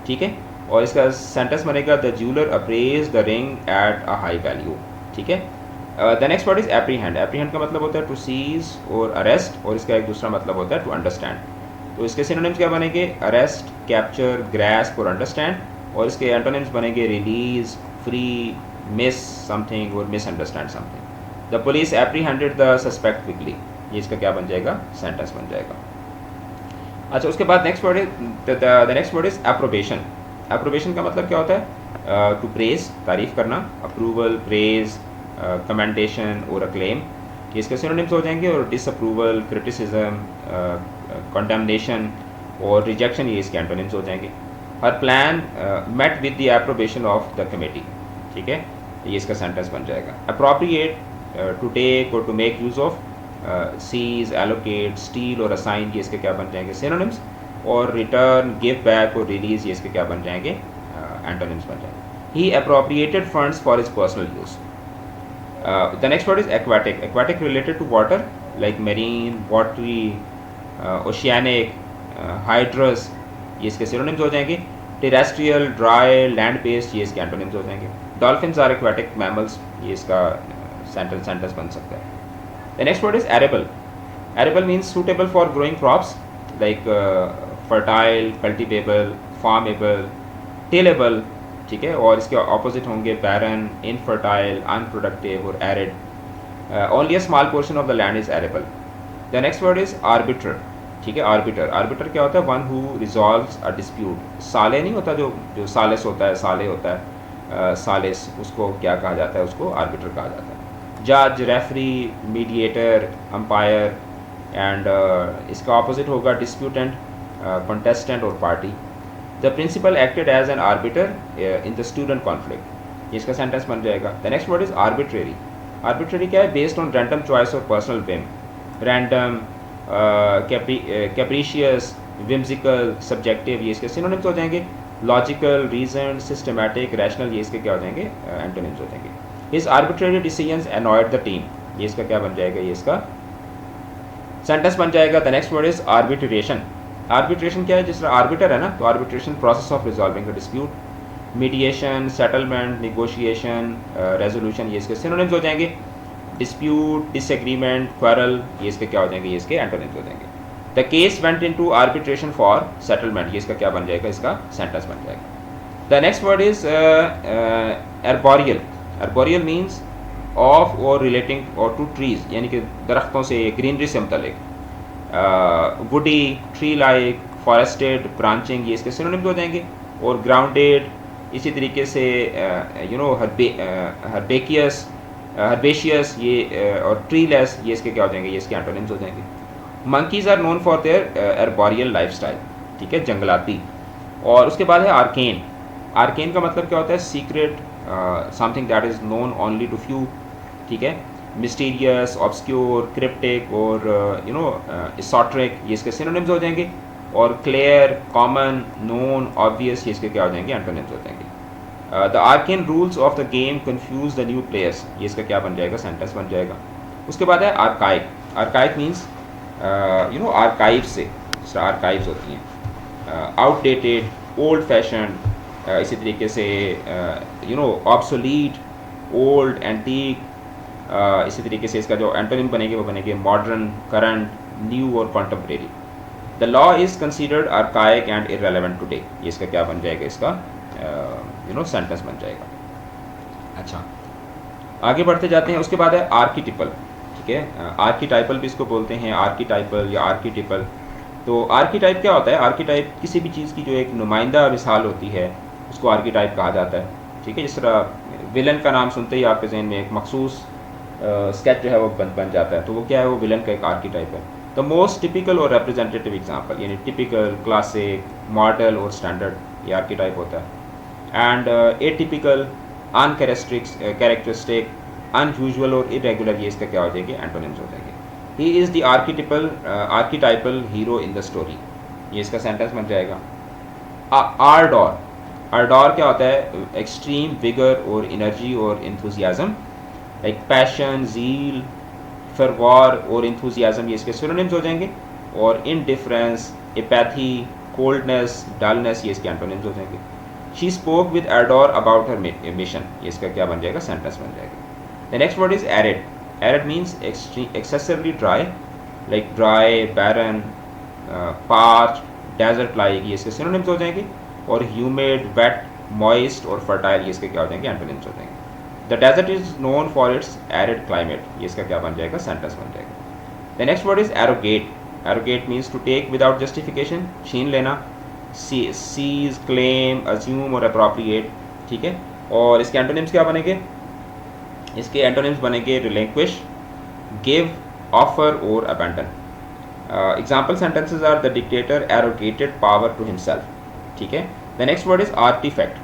ठीक है, और इसका सेंटेंस बनेगा the jeweller apprise the ring at a high value. ठीक है, the next word is apprehend. Apprehend का मतलब होता है टू सीज और अरेस्ट, और इसका एक दूसरा मतलब होता है टू अंडरस्टैंड। तो इसके सिनोनिम्स क्या बनेंगे, अरेस्ट, कैप्चर, ग्रैस्प और अंडरस्टैंड, और इसके एंटोनिम्स बनेंगे रिलीज, फ्री, मिस समथिंग और misunderstand something. The police apprehended the suspect quickly, ये इसका क्या बन जाएगा सेंटेंस बन जाएगा। अच्छा, उसके बाद next word is the next word is approbation. Approbation का मतलब क्या होता है, टू प्रेज, तारीफ करना, अप्रूवल, प्रेज, कमेंडेशन और अक्लेम, ये इसके सिनोनिम्स हो जाएंगे। और डिसअप्रूवल, क्रिटिसिज्म, कंडेमनेशन और रिजेक्शन, ये इसके एंटोनिम्स हो जाएंगे। Her plan met with the approbation of the committee. ठीक है, ये इसका सेंटेंस बन जाएगा। अप्रोप्रिएट, टू टेक और to make use of, seize, allocate, steel और असाइन ये इसके क्या बन जाएंगे सिनोनिम्स, और रिटर्न, गिव बैक और रिलीज ये इसके क्या बन जाएंगे एंटोनिम्स बन जाएंगे। He appropriated funds for his personal use. The next word is aquatic. Aquatic related to water like marine, watery, oceanic, hydrous ये इसके सिनोनिम्स हो जाएंगे। टेरेस्ट्रियल, ड्राई, लैंड बेस्ड ये इसके एंटोनिम्स हो जाएंगे। डॉल्फिन्स आर एक्वाटिक मैमल्स ये इसका सेंटेंस बन सकता है। The next word is arable. Arable means suitable for growing crops like fertile, cultivable, farmable, tillable, ठीक है, और इसके ऑपोजिट होंगे बैरन, इनफर्टाइल, अनप्रोडक्टिव और arid. Only a small portion of the land is arable. The next word is arbiter, ठीक है। आर्बिटर, आर्बिटर क्या होता है? One who resolves a dispute. साले नहीं होता, जो सालिस होता है, साले होता है, सालिस, उसको क्या कहा जाता है? उसको आर्बिटर कहा जाता है। जज, रेफरी, मीडिएटर, अंपायर, एंड इसका ऑपोजिट होगा डिस्प्यूटेंट, कंटेस्टेंट और party. The principal acted as an arbiter in the student conflict ये इसका सेंटेंस बन जाएगा। The next word is arbitrary. Arbitrary क्या है? बेस्ड ऑन रैंडम चॉइस और personal whim. Random, capricious, whimsical, subjective ये इसके सिनोनिम्स हो जाएंगे। लॉजिकल, रीजन, सिस्टमैटिक, रैशनल ये इसके क्या हो जाएंगे? एंटोनिम्स हो जाएंगे। His arbitrary decisions annoyed the team ये इसका क्या बन जाएगा? ये इसका सेंटेंस बन जाएगा। The next word is arbitration. Arbitration क्या है? जिस तरह आर्बिटर है ना, तो arbitration process of resolving a dispute. Mediation, settlement, negotiation, resolution ये इसके सिनोनिम्स हो जाएंगे। डिस्प्यूट, डिसएग्रीमेंट, क्वारल ये इसके क्या हो जाएंगे? ये इसके एंटोनिम्स हो जाएंगे। The case went into arbitration for settlement ये इसका क्या बन जाएगा? इसका सेंटेंस बन जाएगा। The next word is arboreal. Arboreal means of और रिलेटिंग और टू ट्रीज यानी कि दरख्तों से, ग्रीनरी से मुतल्लिक। Woody, tree like, forested, branching ये इसके सिनोनिम्स हो जाएंगे। और ग्राउंडेड इसी तरीके से हर्बेकियस, हर्बेशियस ये और ट्रीलेस ये इसके क्या हो जाएंगे? ये इसके एंटोनिम्स हो जाएंगे। Monkeys are known for their arboreal lifestyle, ठीक है, जंगलाती। और उसके बाद है आर्केन। आर्केन का मतलब क्या होता है? Secret, something that is known only to few, ठीक है। मिस्टीरियस, ऑब्सक्योर, क्रिप्टिक और एसोट्रिक ये इसके सिनोनिम्स हो जाएंगे। और क्लियर, कॉमन, नोन, ऑब्वियस ये इसके क्या हो जाएंगे? एंटोनिम्स हो जाएंगे। The arcane rules of the game confuse the new players ये इसका क्या बन जाएगा? सेंटेंस बन जाएगा। उसके बाद है आर्काइक। आर्काइक मीन्स आर्काइव से, आर्काइव्स होती हैं। आउटडेटेड, ओल्ड फैशन, इसी तरीके से ऑब्सोलीट, ओल्ड, एंटीक। इसी तरीके से इसका जो एंटोनिम बनेंगे वो बनेंगे मॉडर्न, करंट, न्यू और contemporary. The law is considered archaic and irrelevant today ये इसका क्या बन जाएगा? इसका सेंटेंस बन जाएगा। अच्छा, आगे बढ़ते जाते हैं। उसके बाद है आर्कीटिपल, ठीक है। आर्कीटाइपल भी इसको बोलते हैं, आर्कीटाइपल या आर्कीटिपल। तो आर्कीटाइप क्या होता है? आर्कीटाइप किसी भी चीज़ की जो एक नुमाइंदा मिसाल होती है उसको आर्कीटाइप कहा जाता है, ठीक है। जिस तरह विलन का नाम सुनते ही आपके जहन में एक मखसूस स्केच जो है वो बन जाता है, तो वो क्या है? वो विलन का एक आर्कीटाइप है। द मोस्ट टिपिकल और रिप्रेजेंटेटिव एग्जाम्पल यानी टिपिकल, क्लासिक, मॉडल और स्टैंडर्ड ये आर्कीटाइप होता है। एंड एटिपिकल, अनकैरेक्टरिस्टिक, अनयूजुअल और इरेगुलर ये इसका क्या हो जाएंगे? एंटोनिम्स हो जाएंगे। He is the archetypal hero in the story ये इसका सेंटेंस बन जाएगा। आर्डोर। आर्डोर क्या होता है? एक्सट्रीम विगर और एनर्जी और इंथुजियाज्म, लाइक पैशन, ज़ील, फरवार और इंथुजियाज्म ये इसके सिनोनिम्स हो जाएंगे। और इनडिफरेंस, एपैथी, कोल्डनेस, डलनेस ये इसके एंटोनिम्स हो जाएंगे। She spoke with ardour about her mission ये इसका क्या बन जाएगा? सेंटेंस बन जाएगा। The next word is arid. Arid means excessively dry, like dry, barren, parch, desert like ये इसके सिनोनिम्स हो जाएंगे। और ह्यूमिड, वेट, मॉइस्ट और फर्टाइल ये इसके क्या हो जाएंगे? एंटोनिम्स हो जाएंगे। The desert is known for its arid climate ये इसका क्या बन जाएगा? सेंटेंस बन जाएगा। The next word is arrogate. Arrogate means to take without justification, छीन लेना। सीज, क्लेम, अज्यूम और अप्रोप्रिएट, ठीक है। और इसके एंटोनिम्स क्या बनेंगे? इसके एंटोनिम्स बनेंगे रिलिंक्विश, गिव, ऑफर और abandon. Example sentences are the dictator arrogated power to himself, ठीक है। The next word is artefact.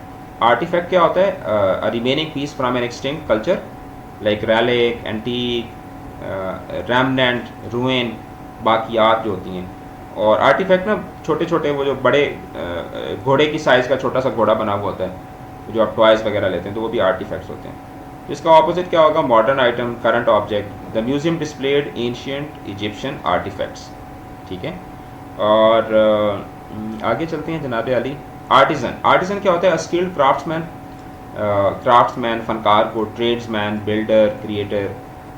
Artefact क्या होता है? Remaining piece from an extinct culture, like relic, antique, remnant, ruin, बाकियात जो होती हैं। और आर्टिफैक्ट ना छोटे छोटे वो जो बड़े घोड़े की साइज़ का छोटा सा घोड़ा बना हुआ होता है, जो आप टॉयज़ वगैरह लेते हैं, तो वो भी आर्टिफैक्ट्स होते हैं। तो इसका ऑपोजिट क्या होगा? Modern item, current object. The museum displayed ancient Egyptian artifacts. ठीक है, और आगे चलते हैं जनाब अली। आर्टिज़न, आर्टिज़न क्या होता है? स्किल्ड क्राफ्ट्समैन, क्राफ्ट्समैन फनकार को, ट्रेड्समैन, बिल्डर, क्रिएटर।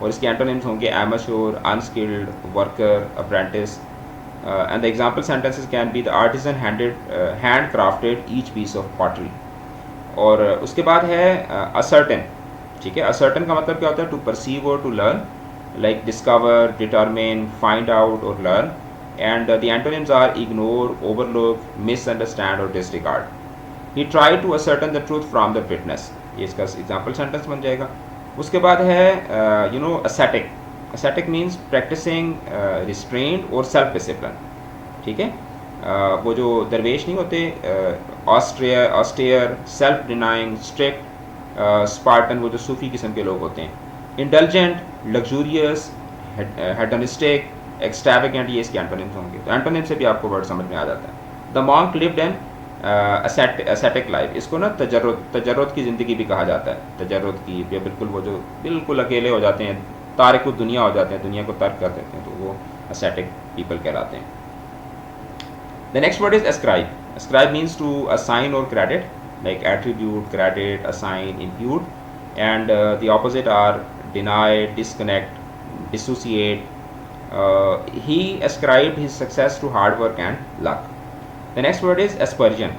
और इसके एंटोनिम्स होंगे amateur, unskilled, worker, apprentice. And the example sentences can be the artisan hand crafted each piece of pottery. और उसके बाद है असर्टेन। ठीक है, असर्टेन का मतलब क्या होता है? टू परसीव और to learn, like discover, determine, find out और learn. And the antonyms are ignore, overlook, misunderstand और disregard. He try to ascertain the truth from the witness, ये इसका एग्जाम्पल सेंटेंस बन जाएगा। उसके बाद है ascetic. Ascetic means practising restraint और सेल्फ डिसिप्लिन। ठीक है, वो जो दरवेश नहीं होते, austere, self denying, strict, spartan, वो जो सूफी किस्म के लोग होते हैं। इंटेलिजेंट, लग्जूरियस, हेडनिस्टिक, एक्सट्रावेगेंट, ये इसके एंटोनिम्स होंगे। तो एंटोनिम से भी आपको वर्ड समझ में आ जाता है। The monk lived an ascetic life, इसको ना तजर्रुद की ज़िंदगी भी कहा जाता है। तजर्रुद की, या बिल्कुल वो जो बिल्कुल अकेले हो जाते हैं, तारिक दुनिया हो जाते हैं, दुनिया को तर्क कर देते हैं, तो वो एसेटिक पीपल कहलाते हैं। The next word is ascribe. Ascribe means to assign or credit, like attribute, credit, assign, impute. And the opposite are deny, disconnect, dissociate. He ascribed his success to hard work and luck. The next word is aspersion.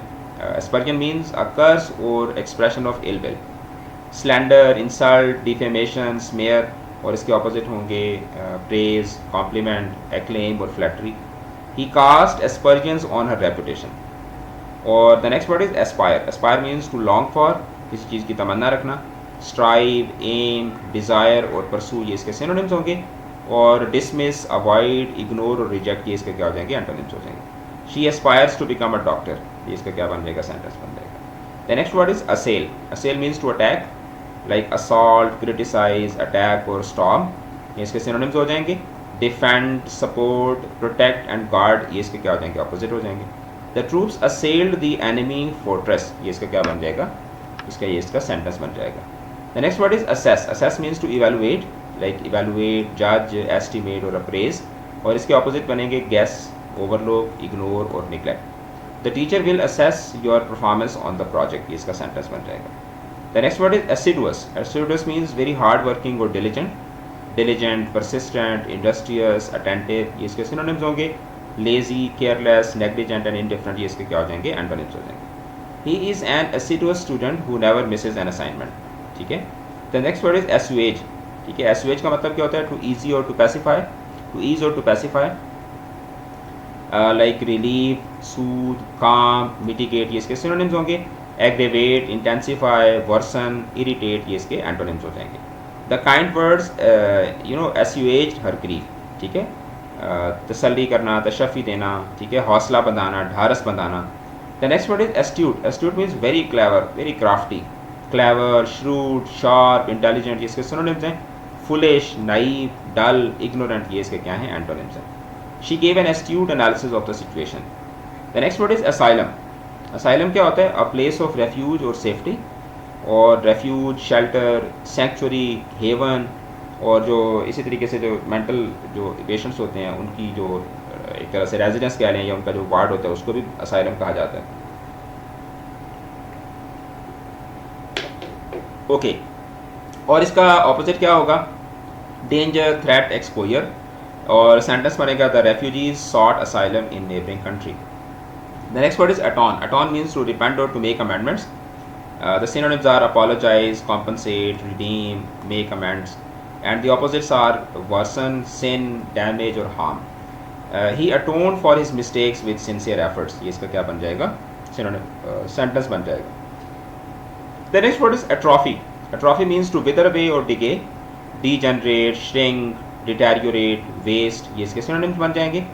Aspersion means a curse or expression of ill will. Slander, insult, defamation, smear. और इसके opposite होंगे praise, compliment, acclaim और flattery. He cast aspersions on her reputation. और the next word is aspire. Aspire means to long for, किसी चीज़ की तमन्ना रखना. स्ट्राइव, एम, डिज़ायर और परसू, ये इसके सिनोनिम्स होंगे. और डिसमिस, अवॉइड, इग्नोर और रिजेक्ट, ये इसके क्या हो जाएंगे? एंटोनिम्स हो जाएंगे. She aspires to become a doctor, ये इसका क्या बन जाएगा? सेंटेंस बन जाएगा. The next word is assail. Assail means to attack, like assault, criticize, attack और स्टॉर्म, ये इसके सिनोनिम्स हो जाएंगे. Defend, support, protect and guard, ये इसके क्या हो जाएंगे? अपोजिट हो जाएंगे. The troops assailed the enemy fortress, ये इसका क्या बन जाएगा? इसका ये इसका सेंटेंस बन जाएगा. The next word is assess. Assess means to evaluate, like evaluate, जज, एस्टिमेट और अप्रेज. और इसके ऑपोजिट बनेंगे गेस, ओवरलुक, इग्नोर और neglect. The teacher will assess your performance on the project, ये इसका सेंटेंस बन जाएगा. The next word is assiduous. Assiduous means very hard working और diligent. Diligent, persistent, industrious, attentive, ये इसके सिनोनिम्स होंगे. Lazy, careless, negligent and indifferent, ये इसके क्या हो जाएंगे? एंटोनिम्स हो जाएंगे. He is an assiduous student who never misses an assignment. ठीक है. The next word is assuage. ठीक है, एसुएज का मतलब क्या होता है? टू ईजी और टू पैसिफाई. टू ईज और to pacify, like relieve, soothe, calm, mitigate, ये इसके सिनोनिम्स होंगे. एग्रेवेट, इंटेंसिफाई, वर्सन, इरिटेट, ये इसके एंटोनिम्स हो जाएंगे. The kind words assuage her grief. ठीक है, तसल्ली करना, तशफ़ी देना. ठीक है, हौसला बंधाना, ढारस बंधाना. The next word is astute. Astute means very clever, very crafty. Clever, shrewd, sharp, intelligent, ये इसके सिनोनिम्स हैं. फुलिश, नाइव, डल, इग्नोरेंट, ये इसके क्या हैं? एंटोनिम्स हैं. She gave an astute analysis of the situation. The next word is asylum. Asylum क्या होता है? अ प्लेस ऑफ रेफ्यूज और सेफ्टी. और रेफ्यूज, शेल्टर, सेंक्चुरी, हेवन. और जो इसी तरीके से जो मेंटल जो पेशेंट्स होते हैं, उनकी जो एक तरह से रेजिडेंस कह लें, या उनका जो वार्ड होता है, उसको भी असाइलम कहा जाता है. ओके, और इसका ऑपोजिट क्या होगा? Danger, threat, exposure. और सेंटेंस बनेगा the refugees sought asylum in neighbouring country. The next word is atone. Atone means to repent और to make amendments. The synonyms are apologize, compensate, redeem, make amends. And the opposites are worsen, sin, damage और harm. He atoned for his mistakes with sincere efforts. ये इसका क्या बन जाएगा? सेंटेंस बन जाएगा. The next word is atrophy. Atrophy means to wither away or decay, degenerate, shrink, deteriorate, waste. ये इसके synonyms बन जाएंगे.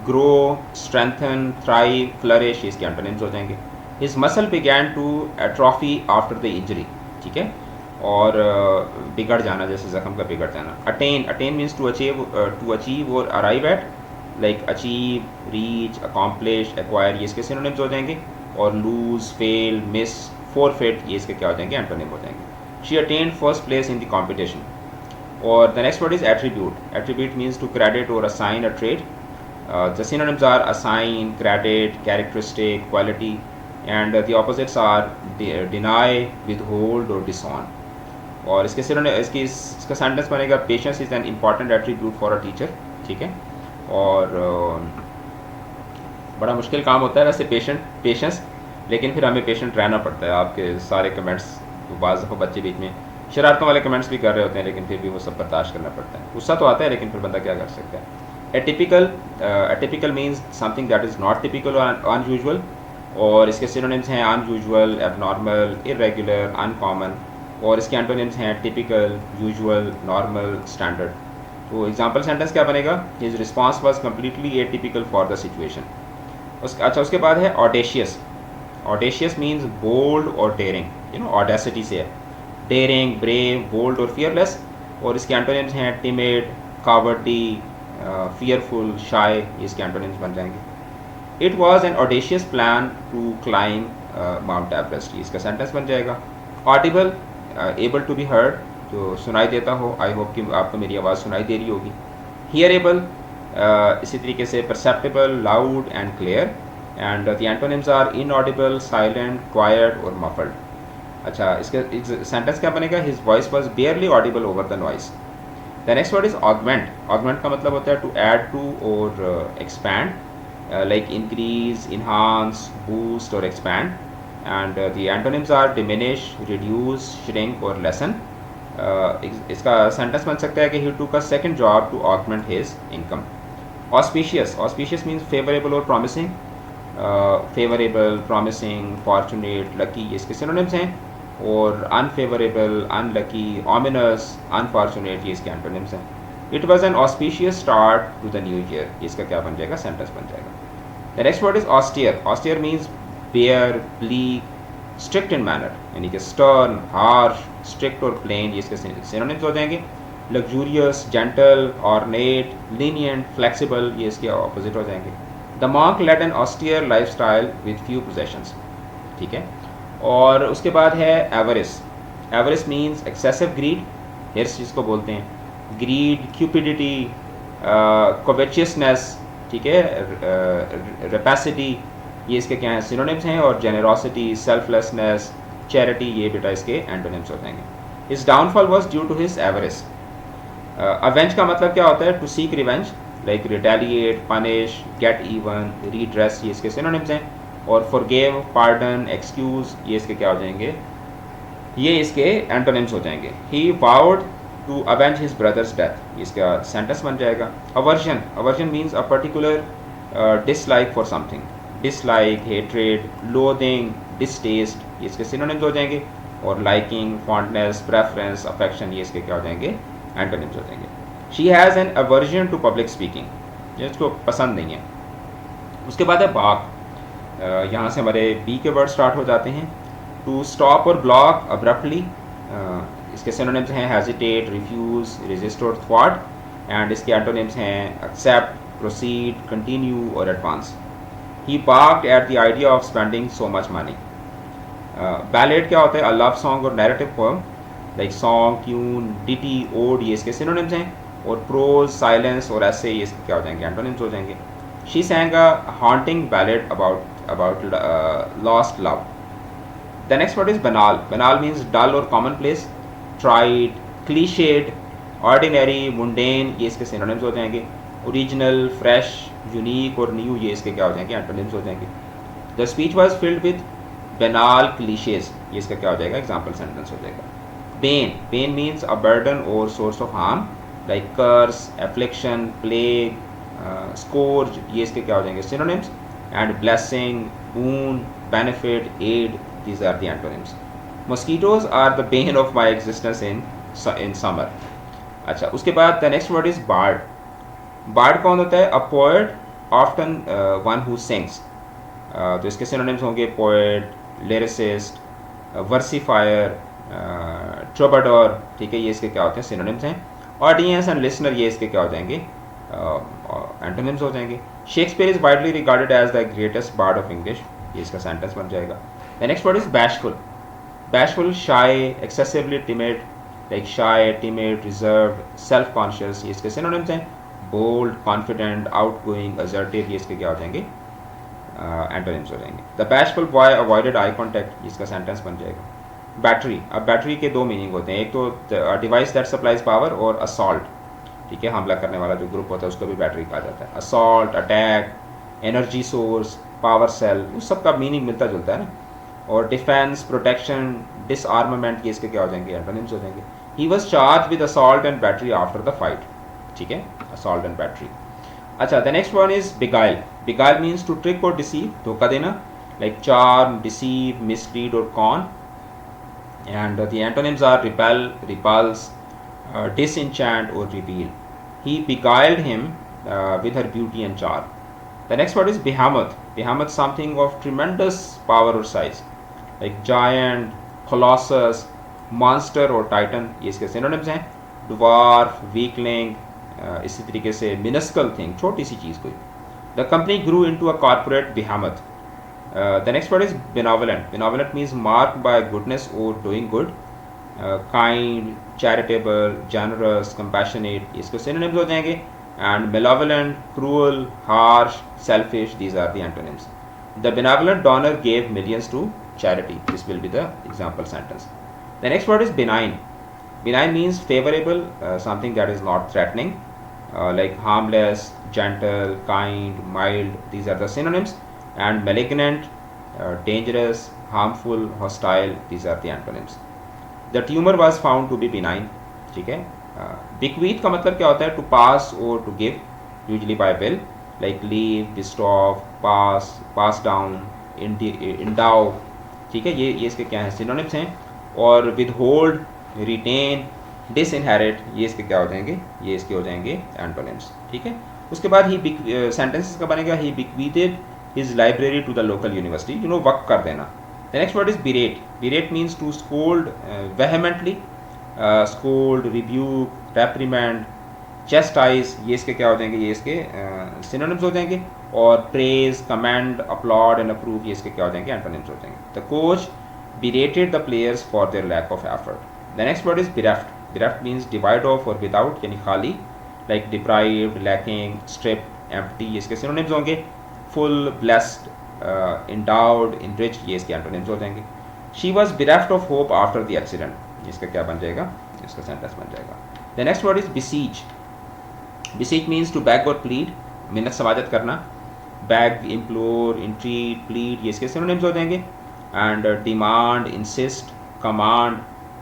Grow, strengthen, thrive, flourish, ये इसके antonyms हो जाएंगे. His muscle began to atrophy after the injury. ठीक है. और बिगड़ जाना, जैसे ज़ख्म का बिगड़ जाना। Attain, attain means to achieve और arrive at, like achieve, reach, accomplish, acquire, ये इसके सिनोनिम्स हो जाएंगे। और लूज, फेल, मिस, फोरफिट, ये इसके क्या हो जाएंगे, एंटोनिम हो जाएंगे। She attain first place in the competition. और the next word is attribute. Attribute means to credit और assign a trade. The synonyms are assign, credit, characteristic, quality, and the opposites are deny, withhold, or disown. और इसके सिनोनिम, इसका सेंटेंस बनेगा patience is an important attribute for a teacher. ठीक है, और बड़ा मुश्किल काम होता है वैसे पेशेंस, लेकिन फिर हमें पेशेंट रहना पड़ता है। आपके सारे कमेंट्स, तो बाज़ दफ़ा बच्चे बीच में शरारतों वाले कमेंट्स भी कर रहे होते हैं, लेकिन फिर भी वो सब बर्दाश्त करना पड़ता है। गुस्सा तो आता है, लेकिन फिर बंदा क्या कर सकता है। Atypical means something that is not typical और अनयूजुअल। और इसके सिनोनिम्स हैं अनयूजुअल, एबनॉर्मल, इरेगुलर, अनकॉमन। और इसके एंटोनिम्स हैं टिपिकल, यूजुअल, नॉर्मल, स्टैंडर्ड। तो एग्जांपल सेंटेंस क्या बनेगा, his response was completely atypical for the situation. अच्छा, उसके बाद है ऑडेशियस। ऑडेशियस मीन्स बोल्ड और डेयरिंग, ऑडेसिटी से है। डेयरिंग, ब्रेव, बोल्ड और फियरलेस। और इसके एंटोनिम्स हैं टिमिड, कावर्डी, fearful, shy, ये इसके एंटोनिम्स बन जाएंगे। It was an audacious plan to climb Mount Everest, ये इसका सेंटेंस बन जाएगा। Audible, able to be heard, जो सुनाई देता हो। आई होप कि आपको मेरी आवाज़ सुनाई दे रही होगी। हियरेबल, इसी तरीके से perceptible, loud and clear. And the antonyms are inaudible, silent, quiet और मफल्ड। अच्छा, इसके सेंटेंस क्या बनेगा, his voice was barely audible over the noise. The next word is augment. Augment का मतलब होता है टू ऐड टू और expand, like increase, enhance, boost और expand. And the antonyms are diminish, reduce, shrink और लेसन। इसका सेंटेंस बन सकता है कि he took a second job to augment his income. Auspicious, auspicious means favourable और promising. Favourable, promising, fortunate, lucky, ये इसके सिनोनिम्स हैं। और अनफेवरेबल, अनलकी, ऑमिनस, अनफॉर्चुनेट, ये इसके एंटोनिम्स हैं। It was an auspicious start to the new year, इसका क्या बन जाएगा, सेंटेंस बन जाएगा। The next word is austere. Austere means bare, bleak, strict in manner, यानी कि स्टर्न, हार्श, स्ट्रिक्ट और प्लेन, ये इसके सिनोनिम्स हो जाएंगे। Luxurious, gentle, ornate, lenient, flexible, ये इसके ऑपोजिट हो जाएंगे। The monk led an austere life style with few possessions. ठीक है, और उसके बाद है avarice. Avarice means excessive greed, हिर्स जिसको बोलते हैं। ग्रीड, क्यूपिडिटी, कोवेचियसनेस, ठीक है, रेपेसिटी, ये इसके क्या हैं, सिनोनिम्स हैं। और जेनरोसिटी, सेल्फलेसनेस, चैरिटी, ये बेटा इसके एंटोनिम्स हो जाएंगे। His downfall was due to his avarice. Avenge का मतलब क्या होता है, to seek revenge, like retaliate, punish, get even, redress, ये इसके सिनोनिम्स हैं। और फॉरगिव, पार्डन, एक्सक्यूज, ये इसके क्या हो जाएंगे, ये इसके एंटोनिम्स हो जाएंगे। He vowed to avenge his brother's death, ये इसका सेंटेंस बन जाएगा। Aversion, aversion means a particular dislike for something. Dislike, hatred, loathing, distaste, ये इसके सिनोनिम्स हो जाएंगे। और लाइकिंग, फॉन्डनेस, प्रेफरेंस, अफेक्शन, ये इसके क्या हो जाएंगे, एंटोनिम्स हो जाएंगे। She has an aversion to public speaking, ये इसको पसंद नहीं है। उसके बाद है बाक। यहाँ से हमारे बी के वर्ड स्टार्ट हो जाते हैं। टू स्टॉप और ब्लॉक अब्रप्टली, इसके सिनोनिम्स हैं हेजिटेट, रिफ्यूज, रेजिस्ट और थ्वाट। एंड इसके एंटोनिम्स हैं एक्सेप्ट, प्रोसीड, कंटिन्यू और advance. He balked at the idea of spending so much money. Ballad क्या होता है, अ लव सॉन्ग और narrative poem, like song, tune, ditty, ode, ये इसके सिनोनिम्स हैं। और प्रोज, साइलेंस और ऐसे, ये इसके क्या हो जाएंगे, एंटोनिम्स हो जाएंगे। She sang a haunting ballad about lost love. The next word is banal. Banal means dull or commonplace, trite, cliched, ordinary, mundane, ये इसके synonyms हो जाएंगे। Original, fresh, unique और new, ये इसके क्या हो जाएंगे, antonyms हो जाएंगे। The speech was filled with banal cliches, ये इसका क्या हो जाएगा, example sentence हो जाएगा। Bane, bane means a burden or source of harm, like curse, affliction, plague, स्कोर्ज, ये इसके क्या हो जाएंगे, synonyms. And blessing, boon, benefit, aid, these are the antonyms. Mosquitoes are the bane of my existence in summer. अच्छा, उसके बाद the next word is bard. bard कौन होता है, a poet, often one who sings. तो इसके सिनोनिम्स होंगे poet, lyricist, versifier, ट्रोबाडोर, ठीक है, ये इसके क्या होते हैं, सिनोनिम्स हैं। ऑडियंस एंड लिसनर, ये इसके क्या हो जाएंगे, एंटोनिम्स हो जाएंगे। Shakespeare is widely regarded as the greatest bard of English, ये इसका सेंटेंस बन जाएगा। The next word is bashful. Bashful, shy, excessively timid, like shy, timid, reserved, self conscious, ये इसके सिनोनिम्स हैं। बोल्ड, कॉन्फिडेंट, आउटगोइंग, असर्टिव, ये इसके क्या हो जाएंगे, एंटोनिम्स हो जाएंगे। The bashful boy avoided eye contact, इसका सेंटेंस बन जाएगा। बैटरी, अब बैटरी के दो मीनिंग होते हैं, एक तो डिवाइस दैट सप्लाइज पावर और असॉल्ट, ठीक है, हमला करने वाला जो ग्रुप होता है उसको भी बैटरी कहा जाता है। Assault, attack, energy source, power cell, उस सब का मीनिंग मिलता जुलता है ना। और डिफेंस, प्रोटेक्शन, डिसआर्मामेंट, ये इसके क्या हो जाएंगे, एंटोनिम्स हो जाएंगे। He was charge with assault and battery after the fight, ठीक है, असॉल्ट एंड बैटरी। अच्छा, the next one is beguile. Beguile means to trick और डिसीव, धोखा देना, लाइक चार्म, डिसीव, मिसलीड और con. And the antonyms are repel, repulse, disenchant or reveal. He beguiled him with her beauty and charm. The next word is behemoth. Behemoth, something of tremendous power or size, like giant, colossus, monster or titan, ये इसके synonyms हैं। dwarf, weakling, इसी तरीके से minuscule thing, छोटी सी चीज़ कोई। The company grew into a corporate behemoth. The next word is benevolent. Benevolent means marked by goodness or doing good. Kind, charitable, generous, compassionate, इसके synonyms हो जाएंगे। And malevolent, cruel, harsh, selfish, these are the antonyms. The benevolent donor gave millions to charity. This will be the example sentence. The next word is benign. Benign means favorable, something that is not threatening, like harmless, gentle, kind, mild, these are the synonyms. And malignant, dangerous, harmful, hostile, these are the antonyms. The tumor was found to be benign, ठीक है। bequeath का मतलब क्या होता है, to pass or to give, usually by will, like leave, bestow, pass down, endow, ठीक है, ये इसके क्या हैं, synonyms हैं। और withhold, retain, disinherit, ये इसके क्या हो जाएंगे, ये इसके हो जाएंगे antonyms, ठीक है। उसके बाद ही sentences का बनेगा, he bequeathed his library to the local university, you know, वक्त कर देना। The next word is berate. Berate means to scold vehemently, scold, rebuke, reprimand, chastise, ये इसके क्या हो जाएंगे, ये इसके synonyms हो जाएंगे। और praise, commend, applaud and approve, ये इसके क्या हो जाएंगे, antonyms हो जाएंगे। The coach berated the players for their lack of effort. The next word is bereft. Bereft means devoid of or without, यानी खाली, like deprived, lacking, stripped, empty, ये इसके synonyms होंगे। full, blessed, endowed, enriched, ये इसके antonyms हो जाएंगे। She was bereft of hope after the accident, इसका क्या बन जाएगा, इसका sentence बन जाएगा। The next word is beseech. Beseech means to beg or plead, मिन्नत समाजत करना, beg, implore, entreat, plead, ये इसके synonyms हो जाएंगे। And demand, insist, command,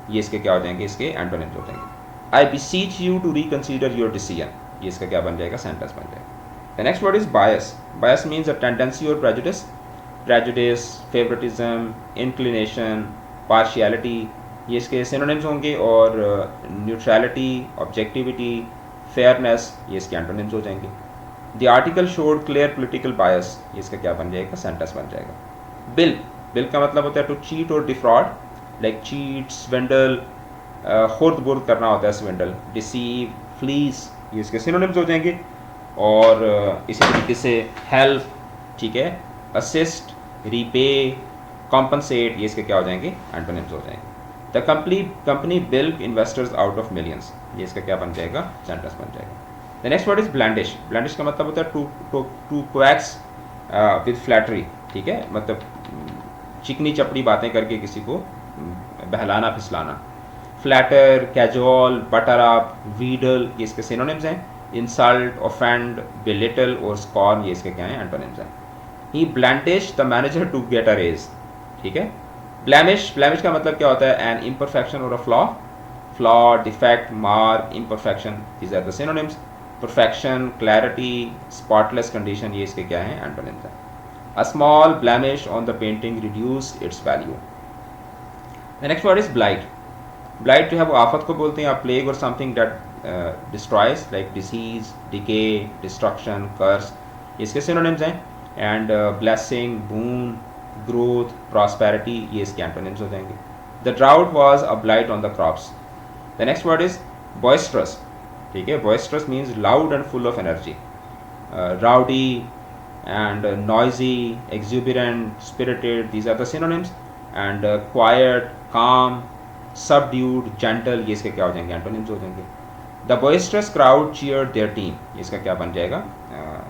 ये इसके क्या हो जाएंगे, इसके antonyms हो जाएंगे। I beseech you to reconsider your decision, ये इसका क्या बन जाएगा, sentence बन जाएगा। The next word is bias. Bias means a tendency or prejudice. Prejudice, favoritism, inclination, partiality, ये इसके synonyms होंगे। और neutrality, objectivity, fairness, ये इसके antonyms हो जाएंगे। The article showed clear political bias, ये इसका क्या बन जाएगा, sentence बन जाएगा। Bill. Bill का मतलब होता है to cheat or defraud, like cheat, swindle, Khurd बुर्द करना होता है swindle, deceive, fleece, ये इसके synonyms हो जाएंगे। और इसी तरीके से हेल्प, ठीक है, असिस्ट, रीपे, कॉम्पनसेट, ये इसके क्या हो जाएंगे, एंटोनिम्स हो जाएंगे। The company bilked investors out of millions, ये इसका क्या बन जाएगा, सेंटेंस बन जाएगा। The next word is blandish. Blandish का मतलब होता है टू क्वैक्स विद फ्लैटरी, ठीक है, मतलब चिकनी चपड़ी बातें करके किसी को बहलाना फिसलाना। Flatter, cajole, butter up, wheedle, ये इसके सिनोनिम्स हैं। इंसल्ट, ऑफेंड, बेलिटल और स्कॉर्न, ये इसके क्या हैं, एंटोनिम्स हैं। He blandish the manager to get a raise, ठीक है। ब्लैमिश, ब्लैमिश का मतलब क्या होता है, एन इम्परफेक्शन और a flaw, flaw, defect, mark, imperfection, these are the synonyms. Perfection, clarity, spotless condition, ये इसके क्या हैं, एंटोनिम्स हैं। A small blemish on the painting reduce its value. The next word is blight. Blight जो है वो आफत को बोलते हैं, या प्लेग और something that destroys, like disease, decay, destruction, curse, इसके synonyms हैं। and blessing, boon, growth, prosperity, ये इसके antonyms हो जाएंगे। The drought was a blight on the crops. The next word is boisterous. ठीक है, boisterous means loud and full of energy. Rowdy and noisy, exuberant, spirited, these are the synonyms. And quiet, calm, subdued, gentle, ये इसके क्या हो जाएंगे, एंटोनिम्स हो जाएंगे. The boisterous crowd cheered their team, ये इसका क्या बन जाएगा,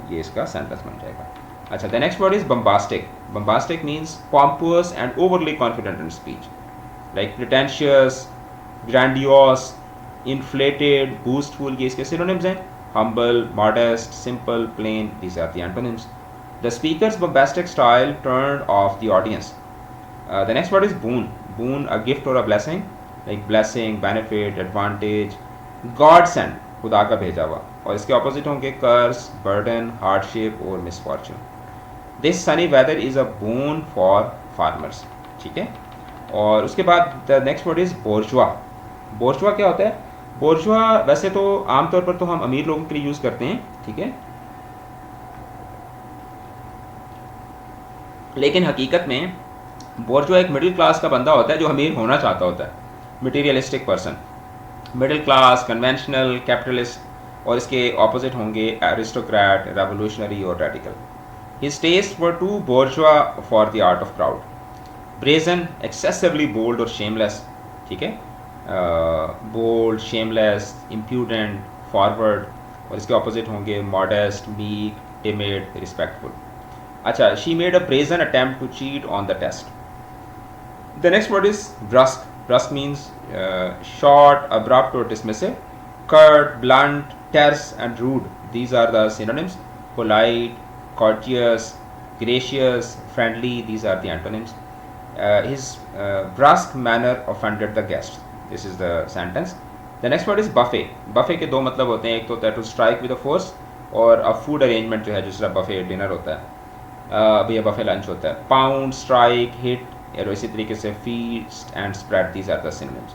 ये इसका सेंटेंस बन जाएगा. अच्छा, the next word is bombastic. Bombastic means pompous and overly confident in speech, like pretentious, grandiose, inflated, boastful, ये इसके synonyms हैं. Humble, modest, simple, plain, these are the antonyms. The speaker's bombastic style turned off the audience. The next word is boon. Boon, a gift or a blessing, like blessing, benefit, advantage. Godsend, खुदा का भेजा हुआ. और इसके opposite होंगे curse, burden, hardship और misfortune. This sunny weather is a boon for farmers. ठीक है. और उसके बाद the next word is bourgeois. bourgeois क्या होता है? bourgeois वैसे तो आमतौर पर तो हम अमीर लोगों के लिए यूज़ करते हैं, ठीक है, लेकिन हकीकत में बोर्जवा एक मिडिल क्लास का बंदा होता है जो अमीर होना चाहता होता है. Materialistic person, middle class, conventional, capitalist. और इसके ऑपोजिट होंगे एरिस्टोक्रेट, रेवोल्यूशनरी और radical. His taste were too bourgeois for the art of crowd. Brazen, excessively bold और शेमलेस. ठीक है, बोल्ड, शेमलेस, इम्प्यूडेंट, फॉरवर्ड. और इसके ऑपोजिट होंगे मॉडेस्ट, मीक, टिमिड, रिस्पेक्टफुल. अच्छा, she made a brazen attempt to cheat on the test. The next word is brusque. Brusque means short, abrupt or dismissive. Curt, blunt, terse and rude. These are the synonyms. Polite, courteous, gracious, friendly. These are the antonyms. His brusque manner offended the guest. This is the sentence. The next word is buffet. Buffet के दो मतलब होते हैं. एक तो होता है to strike with a force और a food arrangement जो है दूसरा buffet dinner होता है. भैया buffet lunch होता है. Pound, strike, hit और इसी तरीके से feast and spread, these are the synonyms.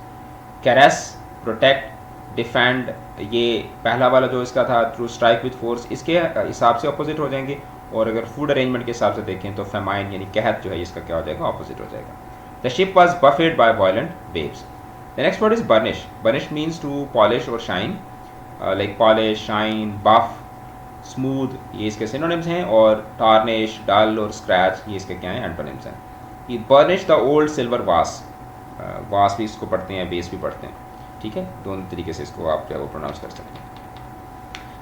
caress, protect, defend, ये पहला वाला जो इसका था through strike with force, इसके हिसाब से opposite हो जाएंगे. और अगर food arrangement के हिसाब से देखें तो famine यानी कहत जो है इसका क्या हो जाएगा, opposite हो जाएगा. The ship was buffeted by violent waves. The next word is burnish. Burnish means to polish or shine, like polish, shine, buff, smooth, ये इसके synonyms हैं. और tarnish, dull और scratch, ये इसके क्या हैं, antonyms हैं. ये बर्निश द ओल्ड सिल्वर वास, वास भी इसको पढ़ते हैं, बेस भी पढ़ते हैं, ठीक है, दोनों तरीके से इसको आप जो है वो प्रोनाउंस कर सकते हैं.